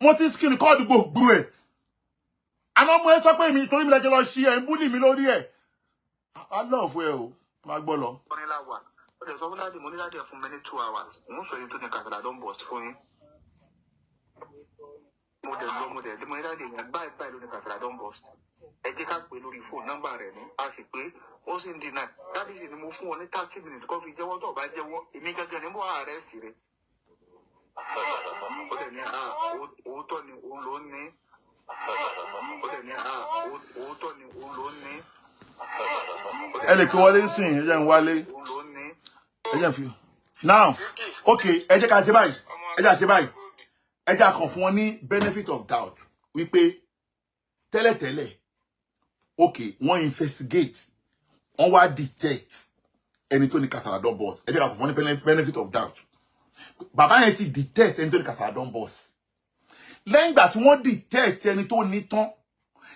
mo ti screen record gbogbo ẹ̀ àná mo ẹ sọ pé mi torí mi lẹ́jọ́ lọ ṣí ẹ̀ ń búlì mi lórí ẹ̀ I love ẹ o máa gbọ́ lọ. Ó sọ fún dáàdì mo ní dáàdì ẹ̀ fún mi ní 2 hours òun sọ yìí tó ní kàkàdà don bọ̀ fún yín. Mo ní dáàdì yẹn báyìí ló ní kàkàdà don bọ̀ ẹ jẹ́ ká pè lórí fóònù nọ́mbà rẹ̀ ní a sì pé ó sì ń dínà dáàdì sì ni mo fún ọ ní 30 minutes kó fi jẹ́wọ́ tó bá jẹ́wọ́ èmi gẹ́gẹ́ ni mo arrest rẹ̀. Ó dẹ̀ ní òótọ́ ni òun ló ní. Ó dẹ̀ ní òótọ́ ni òun ló ní. Ẹ lè pe wọlé sìn ẹ jẹ́ ń wálé ẹ jẹ́ ń fi now okay ẹ jẹ́ ká ṣe báyìí ẹ jẹ́ kàn fún wọn ní benefit of doubt wípé tẹ́lẹ̀tẹ́lẹ̀ okay wọ́n investigate wọ́n wá detect ẹni tó ní Kasala don boss ẹ jẹ́ ká kàn fún wọn ní benefit of doubt bàbá yẹn ti detect ẹni tó ní Kasala don boss lẹ́yìn ìgbà tí wọ́n detect ẹni tó ní tán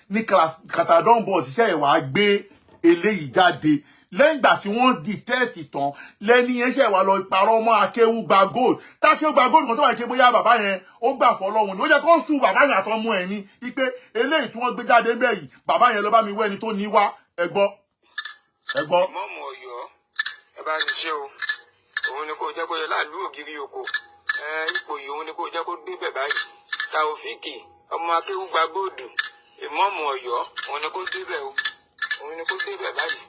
ní Kasala don boss iṣẹ́ ìwà gbé eléyìí jáde lẹ́yìn ìgbà tí wọ́n detect tán lẹ́ni yẹn ṣe wà lọ ìparọ́ mọ́ Akéwùgbà Gold tákéwùgbà Gold kan tó wà ní bóyá bàbá yẹn ó gbà fọlọ́hun ni ó yẹ kó sùn bàbá yẹn àtọmọ ẹ̀ ní wípé eléyìí tí wọ́n gbé jáde ńbẹ̀ yìí bàbá yẹn lọ bá mi wẹ́ ẹni tó ní wá ẹ gbọ́. mọ́mọ́ Ọ̀yọ́ ẹ bá ní ṣe o òun ni kò jẹ́ kó yẹ láàlú ògiri oko ipò yìí òun ni kò jẹ́ kó débẹ̀ báyìí Taofiki ọmọ Akéwùgbà Gold ìmọ̀ọ́mù Ọ̀yọ́ òun ni kò débẹ̀ o òun ni kò débẹ̀ báyìí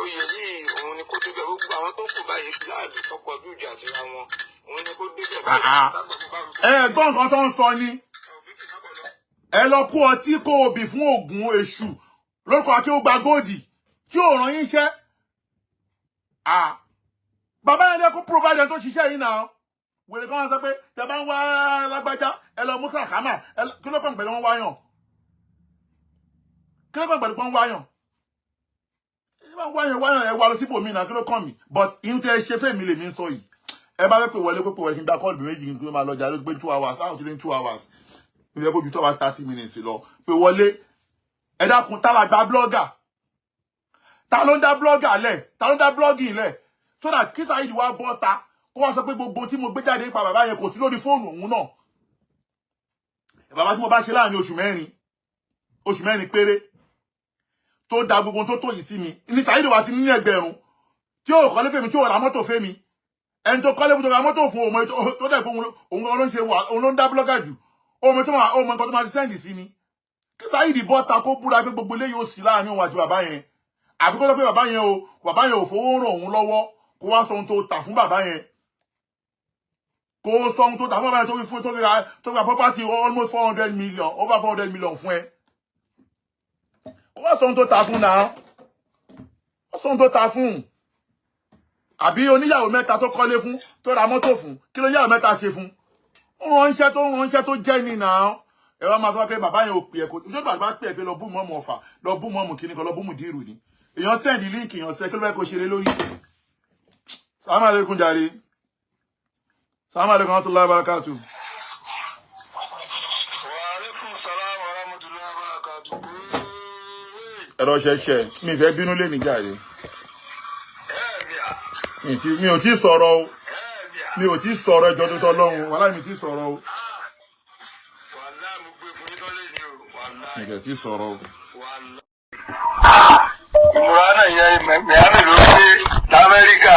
oyè yìí òun ni kò débẹ̀ gbogbo àwọn tó kù báyìí láàlú tọpọ̀ jù ìjà sí àwọn òun ni kò débẹ̀ báyìí. Gbọ́n nǹkan tó ń sọ ni ẹ lọ kó ọtí kó obì fún Ògún Èṣù lórúkọ Akéwùgbà Gold tí ò ràn yín iṣẹ́ bàbá yẹn lẹ́kọ́ provide tó ṣiṣẹ́ yìí náà wèrè kan sọ pé tẹ bá ń wá lágbájá ẹ lọ mú kàkámà kí ló kàn pẹ̀lú wọn wáyàn ẹ wá lọ síbò mí náà kí ló kàn mí but ihun tẹ ṣe fẹ́ mi lè ní sọ yìí ẹ bá fẹ́ pé wọlé kí n gba kọ́ọ̀lù méjì kí n máa lọ jà ló gbé 2 hours out ní 2 hours ní ẹ bójú tó wá 30 minutes lọ pé wọlé ẹ dákun tá la gba blogger ta ló ń dá blogger lẹ̀ ta ló ń dá blogging lẹ̀ so that kí Saheed wá bọ́ ta kó wá sọ pé gbogbo tí mo gbé jáde nípa bàbá yẹn kò sí lórí fóònù òun náà bàbá tí mo bá ṣe láàrin oṣù mẹ́rin péré tó da gbogbo tó yìí sí mi ní Saheed wá ti ní ẹgbẹ̀rún tí ó kọ́lé fèmí tí ó ra mọ́tò fèmí ẹni tó kọ́lé fún tó ra mọ́tò fún òun tó dẹ̀ pé òun ló ń ṣe wà òun ló ń dá blogger jù òun nǹkan tó máa ti sẹ́ndì sí ni kí Saheed bọ́ ta kó búra pé gbogbo eléyìí ó sì láàrin òun àti bàbá yẹn àbí kó lọ pé bàbá yẹn ò fowó ràn òun lọ́wọ́ kó wá sọ ohun tó tà fún bàbá yẹn kó sọ ohun tó tà fún bàbá yẹn tó fi property almost 400 million over 400 million fún ẹ kó wá sọ ohun tó tà fún náà ó sọ ohun tó tà fún àbí oníyàwó mẹ́ta tó kọ́lé fún tó ra mọ́tò fún kí ló níyàwó mẹ́ta ṣe fún ránṣẹ́ tó jẹ́ ní náà ẹ wá máa sọ pé bàbá yẹn ò pè ẹ́ kó ṣé bàbá pè ẹ́ pé lọ bú mọ́mọ́ Ọ̀fà lọ bú mọ́mọ́ kíní kan lọ bú Mùdírù ni èèyàn sẹ́ndì líǹkì èèyàn sẹ́ kí ló fẹ́ kó ṣeré lórí Assalamu alaikum jàre Assalamu alaikum warahmatullahi wabarakatuh. Wa alaikum salam wa rahmatullahi wa barakatuh. Ẹ̀rọ ṣẹ̀ṣẹ̀ mi fẹ́ bínú lé ní jàre mi ò tí sọ̀rọ̀ o mi ò tí sọ̀rọ̀ ẹjọ́ tó tọ́ lọ́hùn wàhálà mi tí sọ̀rọ̀ o mi kẹ̀ tí sọ̀rọ̀ o. Ìmúra náà yẹ mẹ́rin ló dé l'Amẹ́ríkà.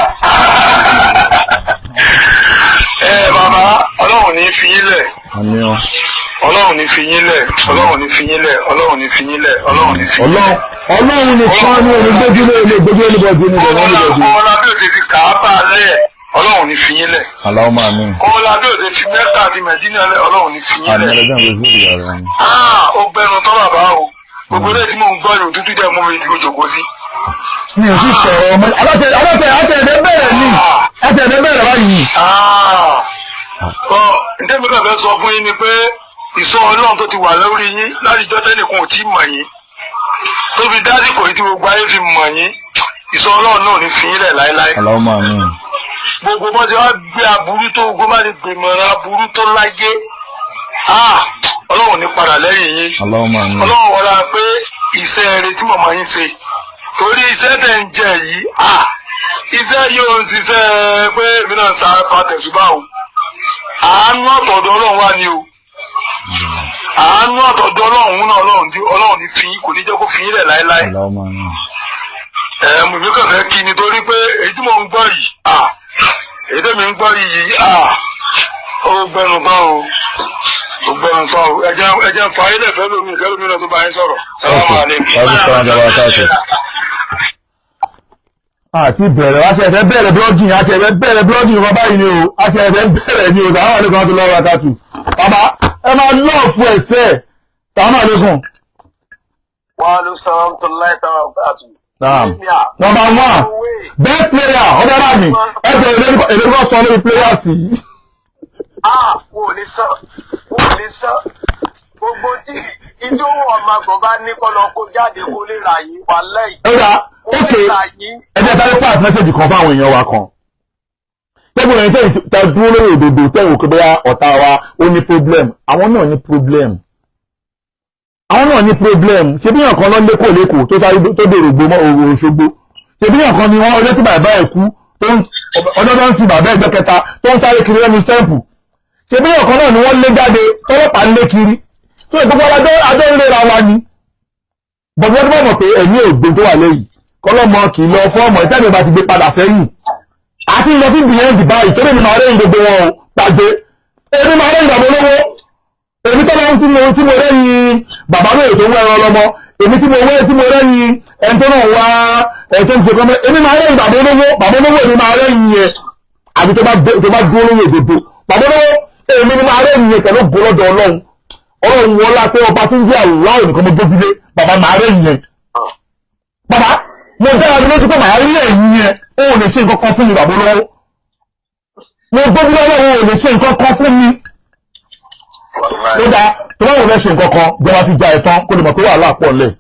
Bàbá Ọlọ́run ní fi yín lẹ̀. Ọlọ́run ní fi yín lẹ̀. Ọlọ́run ní fi yín lẹ̀. Ọlọ́run ní fi yín lẹ̀. Ọlọ́run ní fi yín lẹ̀. Ọlọ́run nìkan ni onígbójúlé olùgbójú olùgbójú ní ìwọ̀n olùgbójú. Kọ́lá bí o ti fi Kàábà lẹ̀ Ọlọ́run ní fi yín lẹ̀. Allahumma amin. Kọ́lá bí o ti fi Mẹ́kà àti Mẹ̀dínà lẹ̀ Ọlọ́run ní fi yín lẹ̀. Ó gbẹnu tán bàbá o. Gbogbo ilé tí mò ń gbọ́ ìrò tútù jẹ́ mú mi ìdíwọ́ jòkó sí. Mi ò sì sọ̀rọ̀ ọmọ àti ẹ̀dẹ́ bẹ̀rẹ̀ ní àti ẹ̀dẹ́ bẹ̀rẹ̀ báyìí. Ǹjẹ́ mi kàn fẹ́ sọ fún yín ni pé ìsọ Ọlọ́run tó ti wà lórí yín láti jọ́ tẹ́nìkan ò tí ì mọ̀ yín tó fi dásìkò yìí tí gbogbo ayé fi mọ̀ yín ìsọ Ọlọ́run náà ní fi yín lẹ̀ láéláé. Allahumma amin. Gbogbo bá ti wá gbé aburú tó gbogbo bá ti gbèmọ̀ràn aburú tó láyé Ọlọ́run ní padà lẹ́yìn yín. Allahumma amin. Ọlọ́run wọlá pé iṣẹ́ rere tí màmá yín ṣe torí iṣẹ́ tẹ̀ ń jẹ yìí iṣẹ́ yóò ń ṣiṣẹ́ pé mi náà fa tẹ̀sùbá o àánú ọ̀tọ̀ọ̀dọ̀ Ọlọ́run wá ní o àánú àánú àtọ̀dọ̀ ọlọ́run náà ọlọ́run ní fi kò ní jẹ́ kó fi ilẹ̀ láéláé. Mo kàn fẹ́ kí nítorí pé èyí tí mò ń gbọ́ yìí èyí tí mi ń gbọ́ yìí ó gbẹnu tán o ẹjẹ ń fa ilé ìfẹ́ lómi náà tó bá yín sọ̀rọ̀. àti bẹ̀rẹ̀ wá ṣe ẹ̀fẹ́ bẹ̀rẹ̀ blọ́gìn àti ẹ̀fẹ́ bẹ̀rẹ̀ blọ́gìn wọn báyìí ni o àti ẹ̀fẹ́ bẹ̀rẹ̀ ni o sàwọn àlékún àti lọ́wọ́ àtàtù bàbá ẹ máa lọ́ọ̀ fún ẹ̀sẹ̀ sàwọn àlékún. wọ́n ló sọ̀rọ̀ tó láìpẹ́ àtàtù. Number 1 best player ọ̀dọ́ náà ni ẹ bẹ̀rẹ̀ èdè kọ́ sọ lórí players yìí. wò ní sọ gbogbo tí ijó ọmọ àgbọ̀n bá ní kọ́ lọ kó jáde kó lè rà yín wà lẹ́yìn. ok ẹ jẹ́ sáré pass message kan fáwọn èèyàn wa kan tẹ́gbọ̀n ẹ̀yìn tẹ́yìn tẹ́ dúró lórí òdòdó tẹ́yìn òkè bóyá ọ̀tá wa ó ní problem àwọn náà ní problem ṣe bí yàn kan lọ lẹ́kọ̀ọ́ tó sáré tó dèrò gbọmọ Òṣogbo ṣe bí yàn kan ni wọ́n ọjọ́ tí bàbá ẹ̀ kú ọjọ́ tó ń sin bàbá ẹgbẹ́ kẹta tó ń sáré kiri lẹ́nu sẹ́ǹpù ṣe bí yàn kan náà ni wọ́n lé jáde tọ́lọ́pàá lé kiri tó ìgbogbo adó ń lera wa ni bọ̀dọ̀ wọ́n tó mọ̀ pé ẹ̀mí ògbó tó wà lẹ́yìn kọ́lọ́mọ kì í lọ fọ́ọ̀mù ìtẹ́mi bá ti gbé padà sẹ́yìn àti lọ sí beyond báyìí torí mi máa rẹ́yìn gbogbo wọn o gbàgbé èmi máa rẹ́yìn bàbá olówó èmi tó máa ń tí mo rẹ́yìn bàbá lóye tó ń wá ẹran lọ́mọ èmi tí mo rẹ́yìn ẹni tó náà wá ẹni tó ń ṣe kọ́mọ èmi máa rẹ́yìn bàbá olówó èmi máa rẹ́yìn yẹn àbí tó bá dúró lórí òdodo bàbá olówó èmi ni máa rẹ́yìn yẹn pẹ̀lú gbọ́lọ́dọ̀ ọlọ́run wọlá pé ọba tí ń jẹ́ àwòrán nìkan mo gbójúlé bàbá máa rẹ́yìn yẹn bàbá mo dára mi lójú pé màá rí ẹ̀yìn yẹn ó lè ṣe nǹkan kan fún mi bàbá olówó mo gbójúlé ọlọ́run ò lè ṣe nǹkan kan fún mi ó dáa tó bá wò lẹ́ ṣe nǹkan kan jọba ti ja ẹ̀tàn kó lè mọ̀ pé wàhálà pọ̀ lẹ̀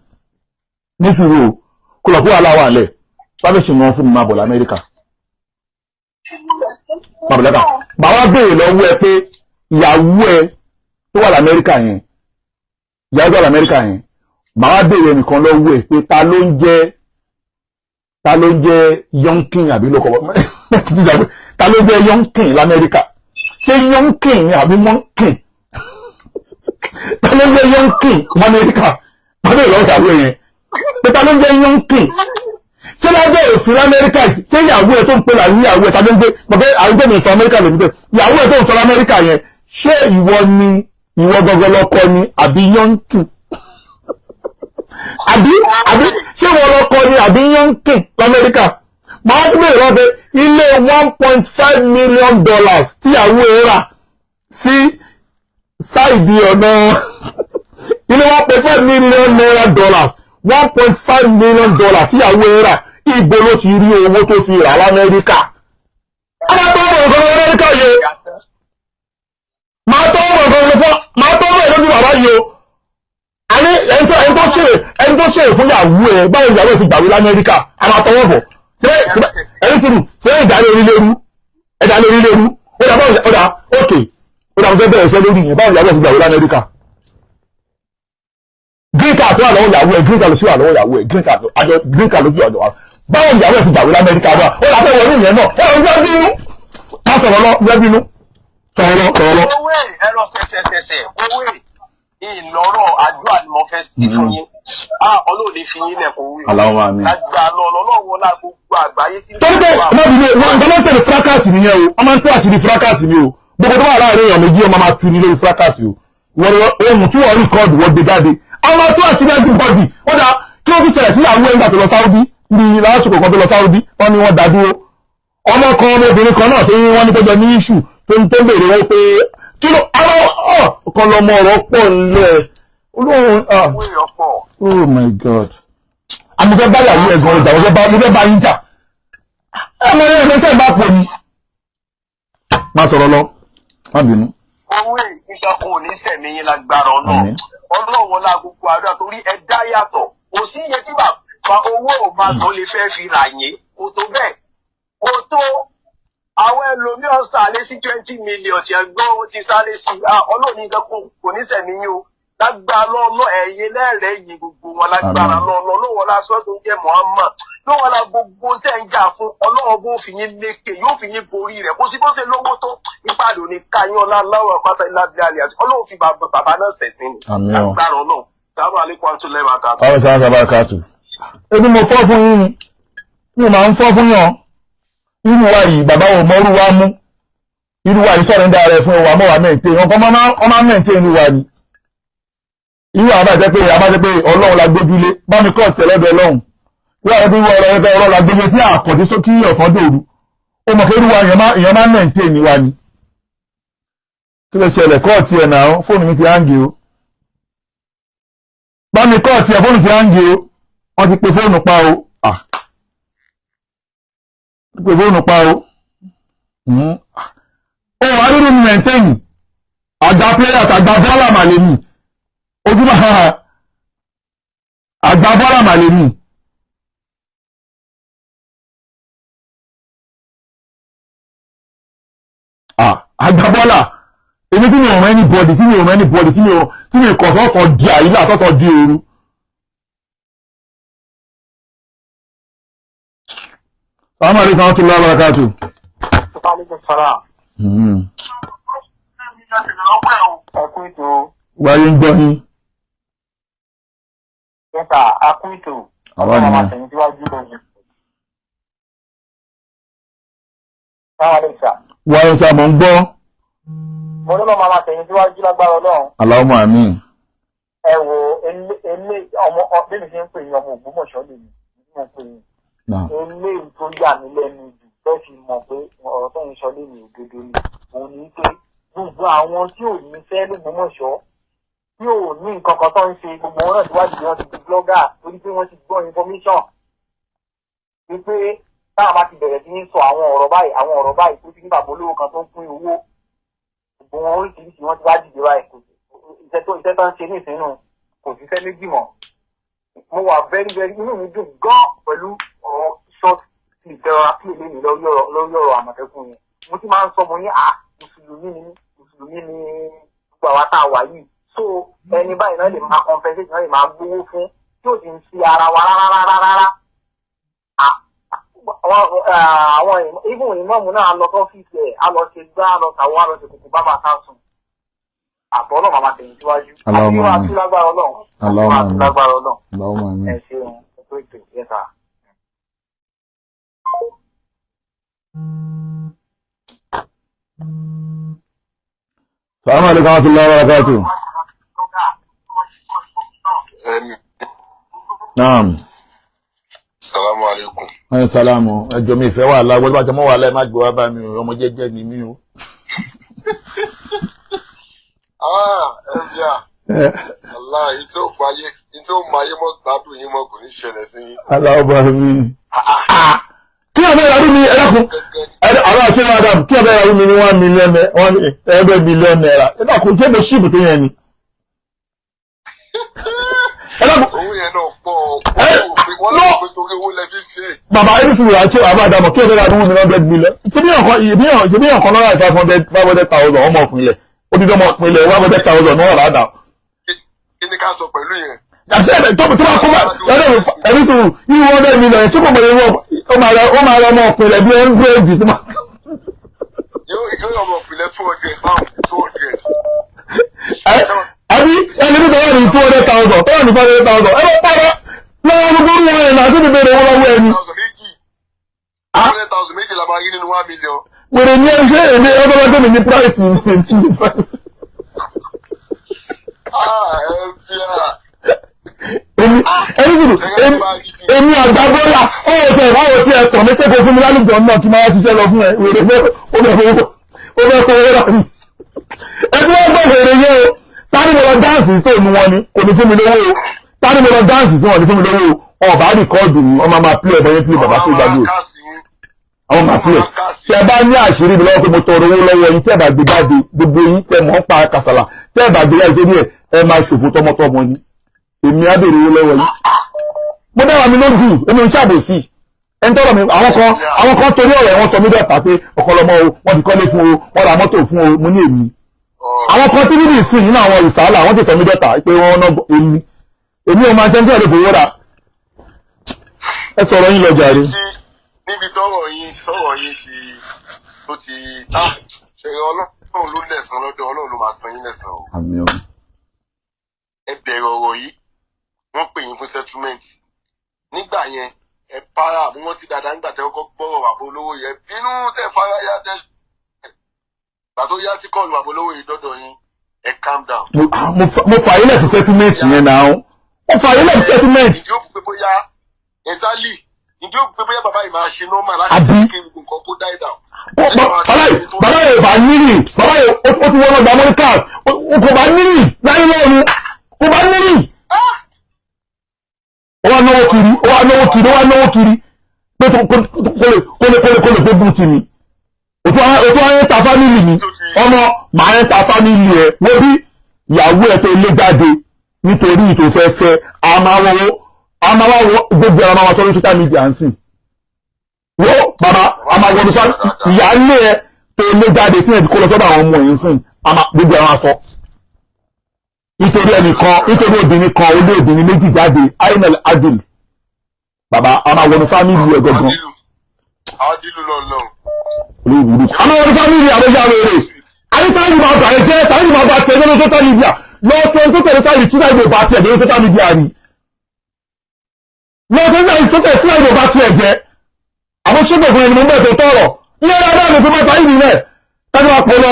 ní sùúrù o kó lọ pé wàhálà wà lẹ̀ bá fẹ́ ṣe nǹkan fún mi máa bọ̀ lamẹ́ríkà bàbá béèrè lọ́wọ́ ẹ pé ìyàwó ẹ tó wà lamẹ́ríkà yẹn màá béèrè nìkan lọ́wọ́ ẹ pé ta ló ń jẹ́ yonkin àbí lóko ta ló jẹ́ yonkin lamẹ́ríkà ṣé yonkin ni àbí monkin ta ló jẹ́ yonkin lamẹ́ríkà màá béèrè lọ́wọ́ ìyàwó yẹn pé ta ló ń jẹ́ yonkin ṣé lábẹ́ òfin lamẹ́ríkà ṣé ìyàwó ẹ tó ń pè láyé ìyàwó ẹ ta ló ń gbé mọ̀kẹ́ àwùjọ mi sọ amẹ́ríkà lèmi pé ìyàwó ẹ tó ń sọ lamẹ́ríkà yẹn ṣé ìwọ gọgọ lọkọ ni àbí yọǹkì àbí ṣé ìwọ lọkọ ni àbí yọǹkì lamẹ́ríkà máa tún bèèrè lọ́bẹ̀ ilé $1.5 million tíyàwó ẹ rà sí sáìdì ọ̀nà ilé $1.5 million $1.5 million tíyàwó ẹ rà ibo ló ti rí owó tó fi rà lamẹ́ríkà máa tọ́ ọmọ ìgbọ́n lamẹ́ríkà yẹ máa tọ́ ọmọ ìlójú bàbá yìí o àní ẹni tó ṣe fún ìyàwó ẹ báwo ìyàwó ẹ ti gbàwé lamẹ́ríkà a máa tọwọ́ bọ̀ ẹni sùúrù ṣé ìdálé orílẹ̀-èdú ó dà ókè ó dà mo fẹ́ bẹ̀rẹ̀ iṣẹ́ lórí yẹn báwo ìyàwó ẹ ti gbàwé lamẹ́ríkà green card tó wà lọ́wọ́ ìyàwó ẹ green card ló sì wà lọ́wọ́ ìyàwó ẹ green card ló sì wà lọ́wọ́ báwo ìyàwó ẹ ti gbàwé lamẹ́ríkà náà ó dà fẹ́ wọlé yẹn náà ó dà fẹ́ bínú má sọ̀rọ̀ lọ fẹ́ bínú sọ̀rọ̀. owó ẹ̀rọ ṣẹṣẹṣẹṣẹ owó ìlọ́rọ̀ àdúrà ni mo fẹ́ sí fún yín ọlọ́ọ̀lẹ́ fi yín lẹ̀kọ́ wí. aláwọ̀ àmì. àgbà lọ́wọ́ la gbogbo àgbáyé tí. torí pé ọmọbìnrin nǹkan máa ń tẹ̀lé fracas nìyẹn o wọ́n máa ń tó àṣírí fracas ni o gbogbo tó wà láàrin èèyàn méjì ọmọ máa tu ní lórí fracas o ohun tí wọ́n rìkọ́ọ̀dù wọ́n gbé jáde àwọn máa tó àṣírí everybody wọ́n dà kí wọ́n fi ṣẹlẹ̀ sí àwọn ẹgbà tó lọ Saudi ní lásìkò kan tó lọ Saudi wọ́n ní wọ́n dá dúró ọmọ kan ọmọbìnrin kan náà tó wọ́n ní tọ́jọ́ ní issue tó ń béèrè wọn pé kí ló ọkàn lọmọ ọ̀rọ̀ pọ̀ nílẹ̀ olóhùn oh my god àmì fẹ́ bá yàwó ẹ̀gbọ́n ìjà mo fẹ́ bá yín jà ẹ̀mọ yẹn ẹ̀mọ tẹ́ bá pọ̀ ni má sọ̀rọ̀ lọ má bínú. owó ìjọkùn ò ní sẹ̀mí yín lágbára ọ̀nà ọlọ́wọ́ la gbogbo àdúrà torí ẹ dá yàtọ̀ kò sí iye tí bàbá owó ò máa tó lè fẹ́ fi rà yín kò tó bẹ́ẹ̀ kò tó àwọn ẹlòmíràn sáré sí 20 million tí ẹ gbọ́ ó ti sáré sí ọlọ́ọ̀ni nǹkan kò ní sẹ̀mí yín o lágbára lọ́lọ́ ẹ̀yin lẹ́rẹ̀ẹ́ yìí gbogbo wọn lágbára lọ́lọ́ lọ́wọ́ lásán tó ń jẹ́ Muhammad lọ́wọ́ la gbogbo tẹ̀ ń jà fún ọlọ́wọ́ bó fi yín lékè yóò fi yín borí rẹ̀ kó sí bó ṣe lówó tó ìpàdé òní káyán ọlá láwọn pátá ìlàbíà àlẹ́ àti ọlọ́wọ́ fi bàbá náà sẹ̀sìn ní lágbára náà sábà alẹ́kùn àtúnlẹ̀ máa kà. àwọn sáà sábà kàtù ebi mo fọ́ fún yín mi máa ń fọ́ fún yàn irú wa yìí bàbá wo mọ́rú wa mú irú wa yìí sọ̀rọ̀ ń dára ẹ̀ fún wa mọ́ wa mẹ́ǹtẹ́ wọn kọ́ máa ń mẹ́ǹtẹ́ irú wa ni irú àwọn àbájẹ́ pé ọlọ́run la gbójúlé bá mi kọ́ ọ̀sẹ̀ lọ́dọ̀ ọlọ́run irú àwọn tó ń wọ ọlọ́run la gbójúlé sí àkọ́dé sókí ọ̀fọ́n dòru ó mọ̀ pé irú wa èèyàn máa ń mẹ́ǹtẹ́ ni wa ni kí ló ṣẹlẹ̀ kọ́ọ̀tì ẹ̀ náà fóònù mi ti háǹgì o bá mi kọ́ọ̀tì ẹ̀ fóònù ti háǹgì o wọ́n ti pe fóònù pa o pe fóònù pa o ó wà nínú mi mẹ́ǹtẹ́ẹ̀nì àgbà players àgbà bọ́ọ̀lù àmàlẹ́mì ojúmọ́ àgbà bọ́ọ̀lù àmàlẹ́mì àgbà bọ́ọ̀lù èmi tí mi ò rán anybody tí mi kọ̀ sọ́kọ̀ di àyílà sọ́kọ̀ di òru. Assalamu alaikum warahmatullahi wabarakatuh. Wáyé ń gbọ́ yín. Yẹ́ta, akúntò. Àwọn ènìyàn. Wáyé ń sá mọ̀ ń gbọ́. Mo ní màmá tẹ̀yìn síwájú lágbára Ọlọ́run. Allahumma àmín. Ẹ wo ilé ọmọ bẹ́ẹ̀ ṣe ń pè ní ọmọ Ògbómọ̀ṣọ́ lè ní mo pè ní. Eléyìí tó yà mí lẹ́nu jù bẹ́ẹ̀ fi mọ̀ pé ọ̀rọ̀ tó ń sọ lè ní òdodo ni. Òun ní pé gbogbo àwọn tí ò ní fẹ́ l'Ògbómọ̀ṣọ́ tí ò ní nǹkan kan tó ń ṣe gbogbo wọn náà síwájú bí wọ́n ti di blogger torí pé wọ́n ti gbọ́ information. Wípé táwọn bá ti bẹ̀rẹ̀ sí ní sọ àwọn ọ̀rọ̀ báyìí tó ti ní bàbá olówó kan tó ń pín owó. Gbogbo wọn oríṣiríṣi wọn ti wá dìde báyìí iṣẹ́ tó ń ṣe ní ìsinú kò sí fẹ́ méjì mọ́. Mo wà very inú mi dùn gan pẹ̀lú ọ̀rọ̀ short clip tẹ́rọ play lé mi lórí ọ̀rọ̀ Àmọ̀tẹ́kùn yẹn. Mo ti máa ń sọ mo ní mùsùlùmí ni gbogbo àwa tá a wà yìí. So ẹni báyìí náà lè máa compensate náà lè máa gbówó fún tí ò sì ń fi ara wa rárá. Àwọn ìbùn ìmọ̀mù náà lọ sọ́fíìsì ẹ̀ á lọ ṣe gbá lọ tàwọn á lọ ṣe kòkò bábà káàsùn àbọ̀ ọlọ́run máa tẹ̀yìn síwájú àti wọ́n àti lágbára ọlọ́run ẹ ṣeun ẹ̀kọ́ ètò yẹ́ta. Assalamu alaikum warahmatullahi wabarakatuh. Naam. Salamu alaikum. Ẹ salamu. Ẹjọ́ mi ìfẹ́ wà lágbọ́dọ́ bá jọ mọ́ wà láì má gbé wá bá mi ọmọ jẹ́jẹ́ ni mí o. Ẹ̀bíà. Allah, ìtò máyé mọ́ gbádùn yín mọ́ kò ní ṣẹlẹ̀ sí yín. Aláwọ̀ mi. Kí ọ̀bẹ ìyàrú mi ẹlẹ́kùn? Àwọn àti Adam, kí ọ̀bẹ ìyàrú mi ní 1 million naira. Ẹlẹ́kùn tí ó bẹ ṣíìbù tó yẹn ni. Owó yẹn náà pọ̀ wọ́n lọ pé torí owó lẹ́bí ṣe. Bàbá ẹni sì wà tí àbá àdàmọ̀ kí ọ̀bẹ ìyàrú mi 100 million. Ṣé bí ọ̀kan lọ́ra 500,000 ọmọ ọkùnrin odidi ọmọ ìpínlẹ̀ 100,000 náà rà dà. Kí ni ká sọ pẹ̀lú yẹn? Àti ẹ̀bẹ̀ tó bá kó bá ẹ̀rí fún irú 100 million tí kò mọ̀ ìwọ̀n ó máa rọ ọmọ ìpínlẹ̀ bí 100 tó máa. Yóò ọmọ ìpínlẹ̀ 200 pound 200. Àbí ẹni tó wà ní 200,000 tó wà ní 500,000 ẹ bá pàrọ̀ lọ́wọ́ gbogbo owó ẹ̀ náà tó ti bẹ̀rẹ̀ owó lọ́wọ́ ẹni. 200,000 méjì la máa rí nínú 1 million. Wèrè ní ẹṣẹ́ èmi ọgbọ́gbọ́ mi ní price ní price. Èmi àgbà bọ́lá ọwọ́ tí ẹ tàn ní pẹ́kọ̀ fún mi lálùjọ náà kí máa ṣiṣẹ́ lọ fún ẹ wèrè ó fẹ́ fowó rà mí. Ẹ tí wọ́n gbọ́ wèrè yẹn o tani mo lọ dáǹsì tó nu wọn ni kò ní fún mi lówó o tani mo lọ dáǹsì tí wọn ní fún mi lówó o ọba rìkọ́ọ̀dù ọmọ máa pílẹ̀ ọmọ yẹn pílẹ̀ bàbá tó gbàgbé àwọn máa pílẹ̀ tí ẹ bá ní àṣírí mi lọ́wọ́ pé mo tọrọ owó lọ́wọ́ yín tí ẹ bá gbé jáde gbogbo yín tẹ mọ́ ń pa kàsàlà tí ẹ bá gbé jáde tó ní ẹ máa ṣòfò tọmọtọmọ ni èmi á bèrè owó lọ́wọ́ yín mo dára mi lójú èmi ò ń ṣàbòsí ẹni tọrọ mi àwọn kan torí ọ̀rọ̀ wọn sọ mí dọ̀tà pé ọkọlọmọ o wọn ti kọ́lé fún o wọn ra mọ́tò fún o mo ní èmi àwọn kan tí níbi ìsìn yìí náà àwọn ìsàlà àwọn ti sọ mí dọ́ta pé wọ́n ná èmi ò máa ṣe ń tẹ̀lé fowó rà ẹ sọ̀rọ̀ yín lọ jàre. níbi tọ́rọ̀ yín tó ti ṣe ọlọ́run ló lẹ̀san lọ́dọ̀ ọlọ́run ló máa san yín lẹ́san o. àmín o. ẹ bẹ̀rẹ̀ ọ̀rọ̀ yìí wọ́n pè yín fún settlement nígbà yẹn ẹ para mú wọn ti dáadáa nígbà tẹ́ kọ́kọ́ gbọ́rọ̀ àbò olówó yẹn bínú tẹ́ fara yá tẹ́ gbà tó yá tí kọ́ọ̀lù àbò olówó yìí dọ́dọ̀ yín ẹ calm down. mo fà yín lẹ̀ fún settlement yẹn náà mo fà yín lẹ̀ fún settlement. ìdí òkú pé bóyá ẹ̀ńtálì ìdí òkú pé bóyá bàbá yìí máa ṣe nọ́mà láti kí nǹkan kó die down. bàbá yìí bá níyì bàbá yìí ó ti wọ́n lọ gba mọ́ríkàs kò bá níyì láyé lọ́run kò bá níyì. ó wá náwó kiri pé kó lè gbé bùtì mi òtún ayé ta fámìlì mi ọmọ màá ń ta fámìlì ẹ wọ́n bí ìyàwó ẹ tó lé jáde nítorí ìtò fẹ́fẹ́ a máa wá gbogbo ẹ̀rọ máa wá sọ́dún social media ń sìn wọ́n bàbá a máa wọ́n sọ ìyáálé ẹ tó lé jáde tí wọ́n ti kó lọ sọ́dọ̀ àwọn ọmọ yìí ń sìn gbogbo ẹ̀rọ máa sọ nítorí ẹnìkan nítorí obìnrin kan olé obìnrin méjì jáde ainel adil bàbá a máa wọ́n fámìlì ẹ gangan olóòwúrú àmọ́ wọn fámìlì àbẹ́jà rere àrísáyìn máa bà ẹ́ jẹ́ sáyìn máa bà tiẹ̀ lórí social media lọ sọ tó tẹ̀lé sáyìn tí sáyìn bá tiẹ̀ lórí social media rí lọ sọ sáyìn tó tẹ̀lé sáyìn bá tiẹ̀ jẹ́ àwọn ṣẹ́gbẹ̀ fún ẹni mo bẹ̀ tó tọ̀rọ̀ ilé ẹ̀rọ náà ló fi máa sáyìn nílẹ̀ ẹni wàá pọ̀ lọ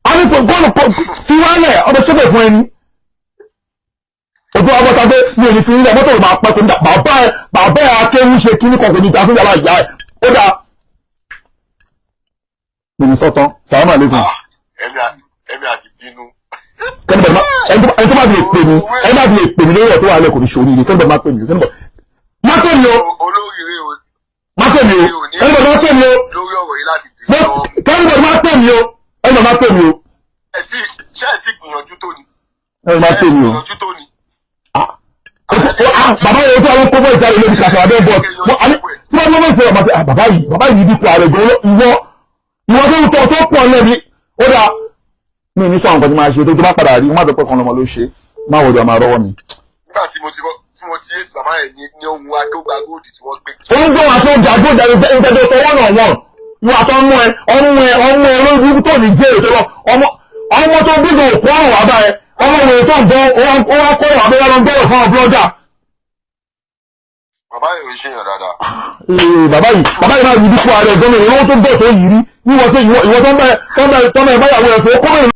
a ní gọ́ọ̀lù fi wálẹ̀ ọmọ ṣẹ́gbẹ̀ fún ẹni ojú abọ́ta pé mi ò ní fi nílẹ̀ mọ́tò máa pẹ́ tó ní bàbá ẹ̀ akéwì ṣe kíní kan kò ní ìjà fún yàrá ìyá ẹ̀ ó dáa bìnrin sọ́tán sàlámà lẹ́kùn. ẹ̀mí àti bínú. ẹni tó bá fi lè pè mí ẹni bá fi lè pè mí lórí ẹ̀ tó wà lẹ́kùn ní ṣòrí ni kẹ́ni bẹ̀ máa pè mí má pè mí o olóríire o má pè mí o ẹni bẹ̀ máa pè mí o lórí ọ̀rọ̀ yìí láti dì í lọ. kẹ́ni bẹ̀ máa pè mí o ẹni bẹ̀ máa pè mí o. ṣé ẹ ti gbìyànjú tó ni. ẹni máa pè mí o. bàbá yẹn tó àwọn kófó ìjáde lórí kàṣà abẹ́ bọ́ọ̀sì tí wọ́n mọ̀ sí ọ̀rọ̀ bàbá yìí dípò ààrẹ gan ìwọ tó pọ̀ lẹ́bi ó dá mi ní sọ àwọn kan tí máa ṣe tó bá padà rí wọ́n àtọ́pọ̀ kan lọ́mọ ló ṣe máa wọ̀dọ̀ máa rọ́wọ́ mi. nígbà tí mo ti yé ti bàbá yẹn ní ohun akéwà góòdì tí wọ́n gbé. ó ń gbọ́ wọn sójà gbọ́dọ̀ ìjẹ́jọ́ sọ wọ́n náà wọ́n ìwọ àtọ́ ọmọ ẹ lórí tó ní jẹ́ ètò lọ ọmọ tó gbígbó òkú ọ̀rùn wà báyẹn ọmọ wèrè tó ń bọ́ ó wá kọ́ ọ̀rùn abẹ́rẹ́ lọ gbọ́rọ̀ fún àwọn blọ́gà. bàbá yìí ò ń ṣèyàn dáadáa. bàbá yìí máa yí dípò ààrẹ ìgbọ́n mi ìwọ́n tó bẹ̀ tó yìí rí níwọ̀n tó ìwọ́n tó ń bẹ̀ báyàwó ẹ̀fọ́ kọ́mẹ̀rin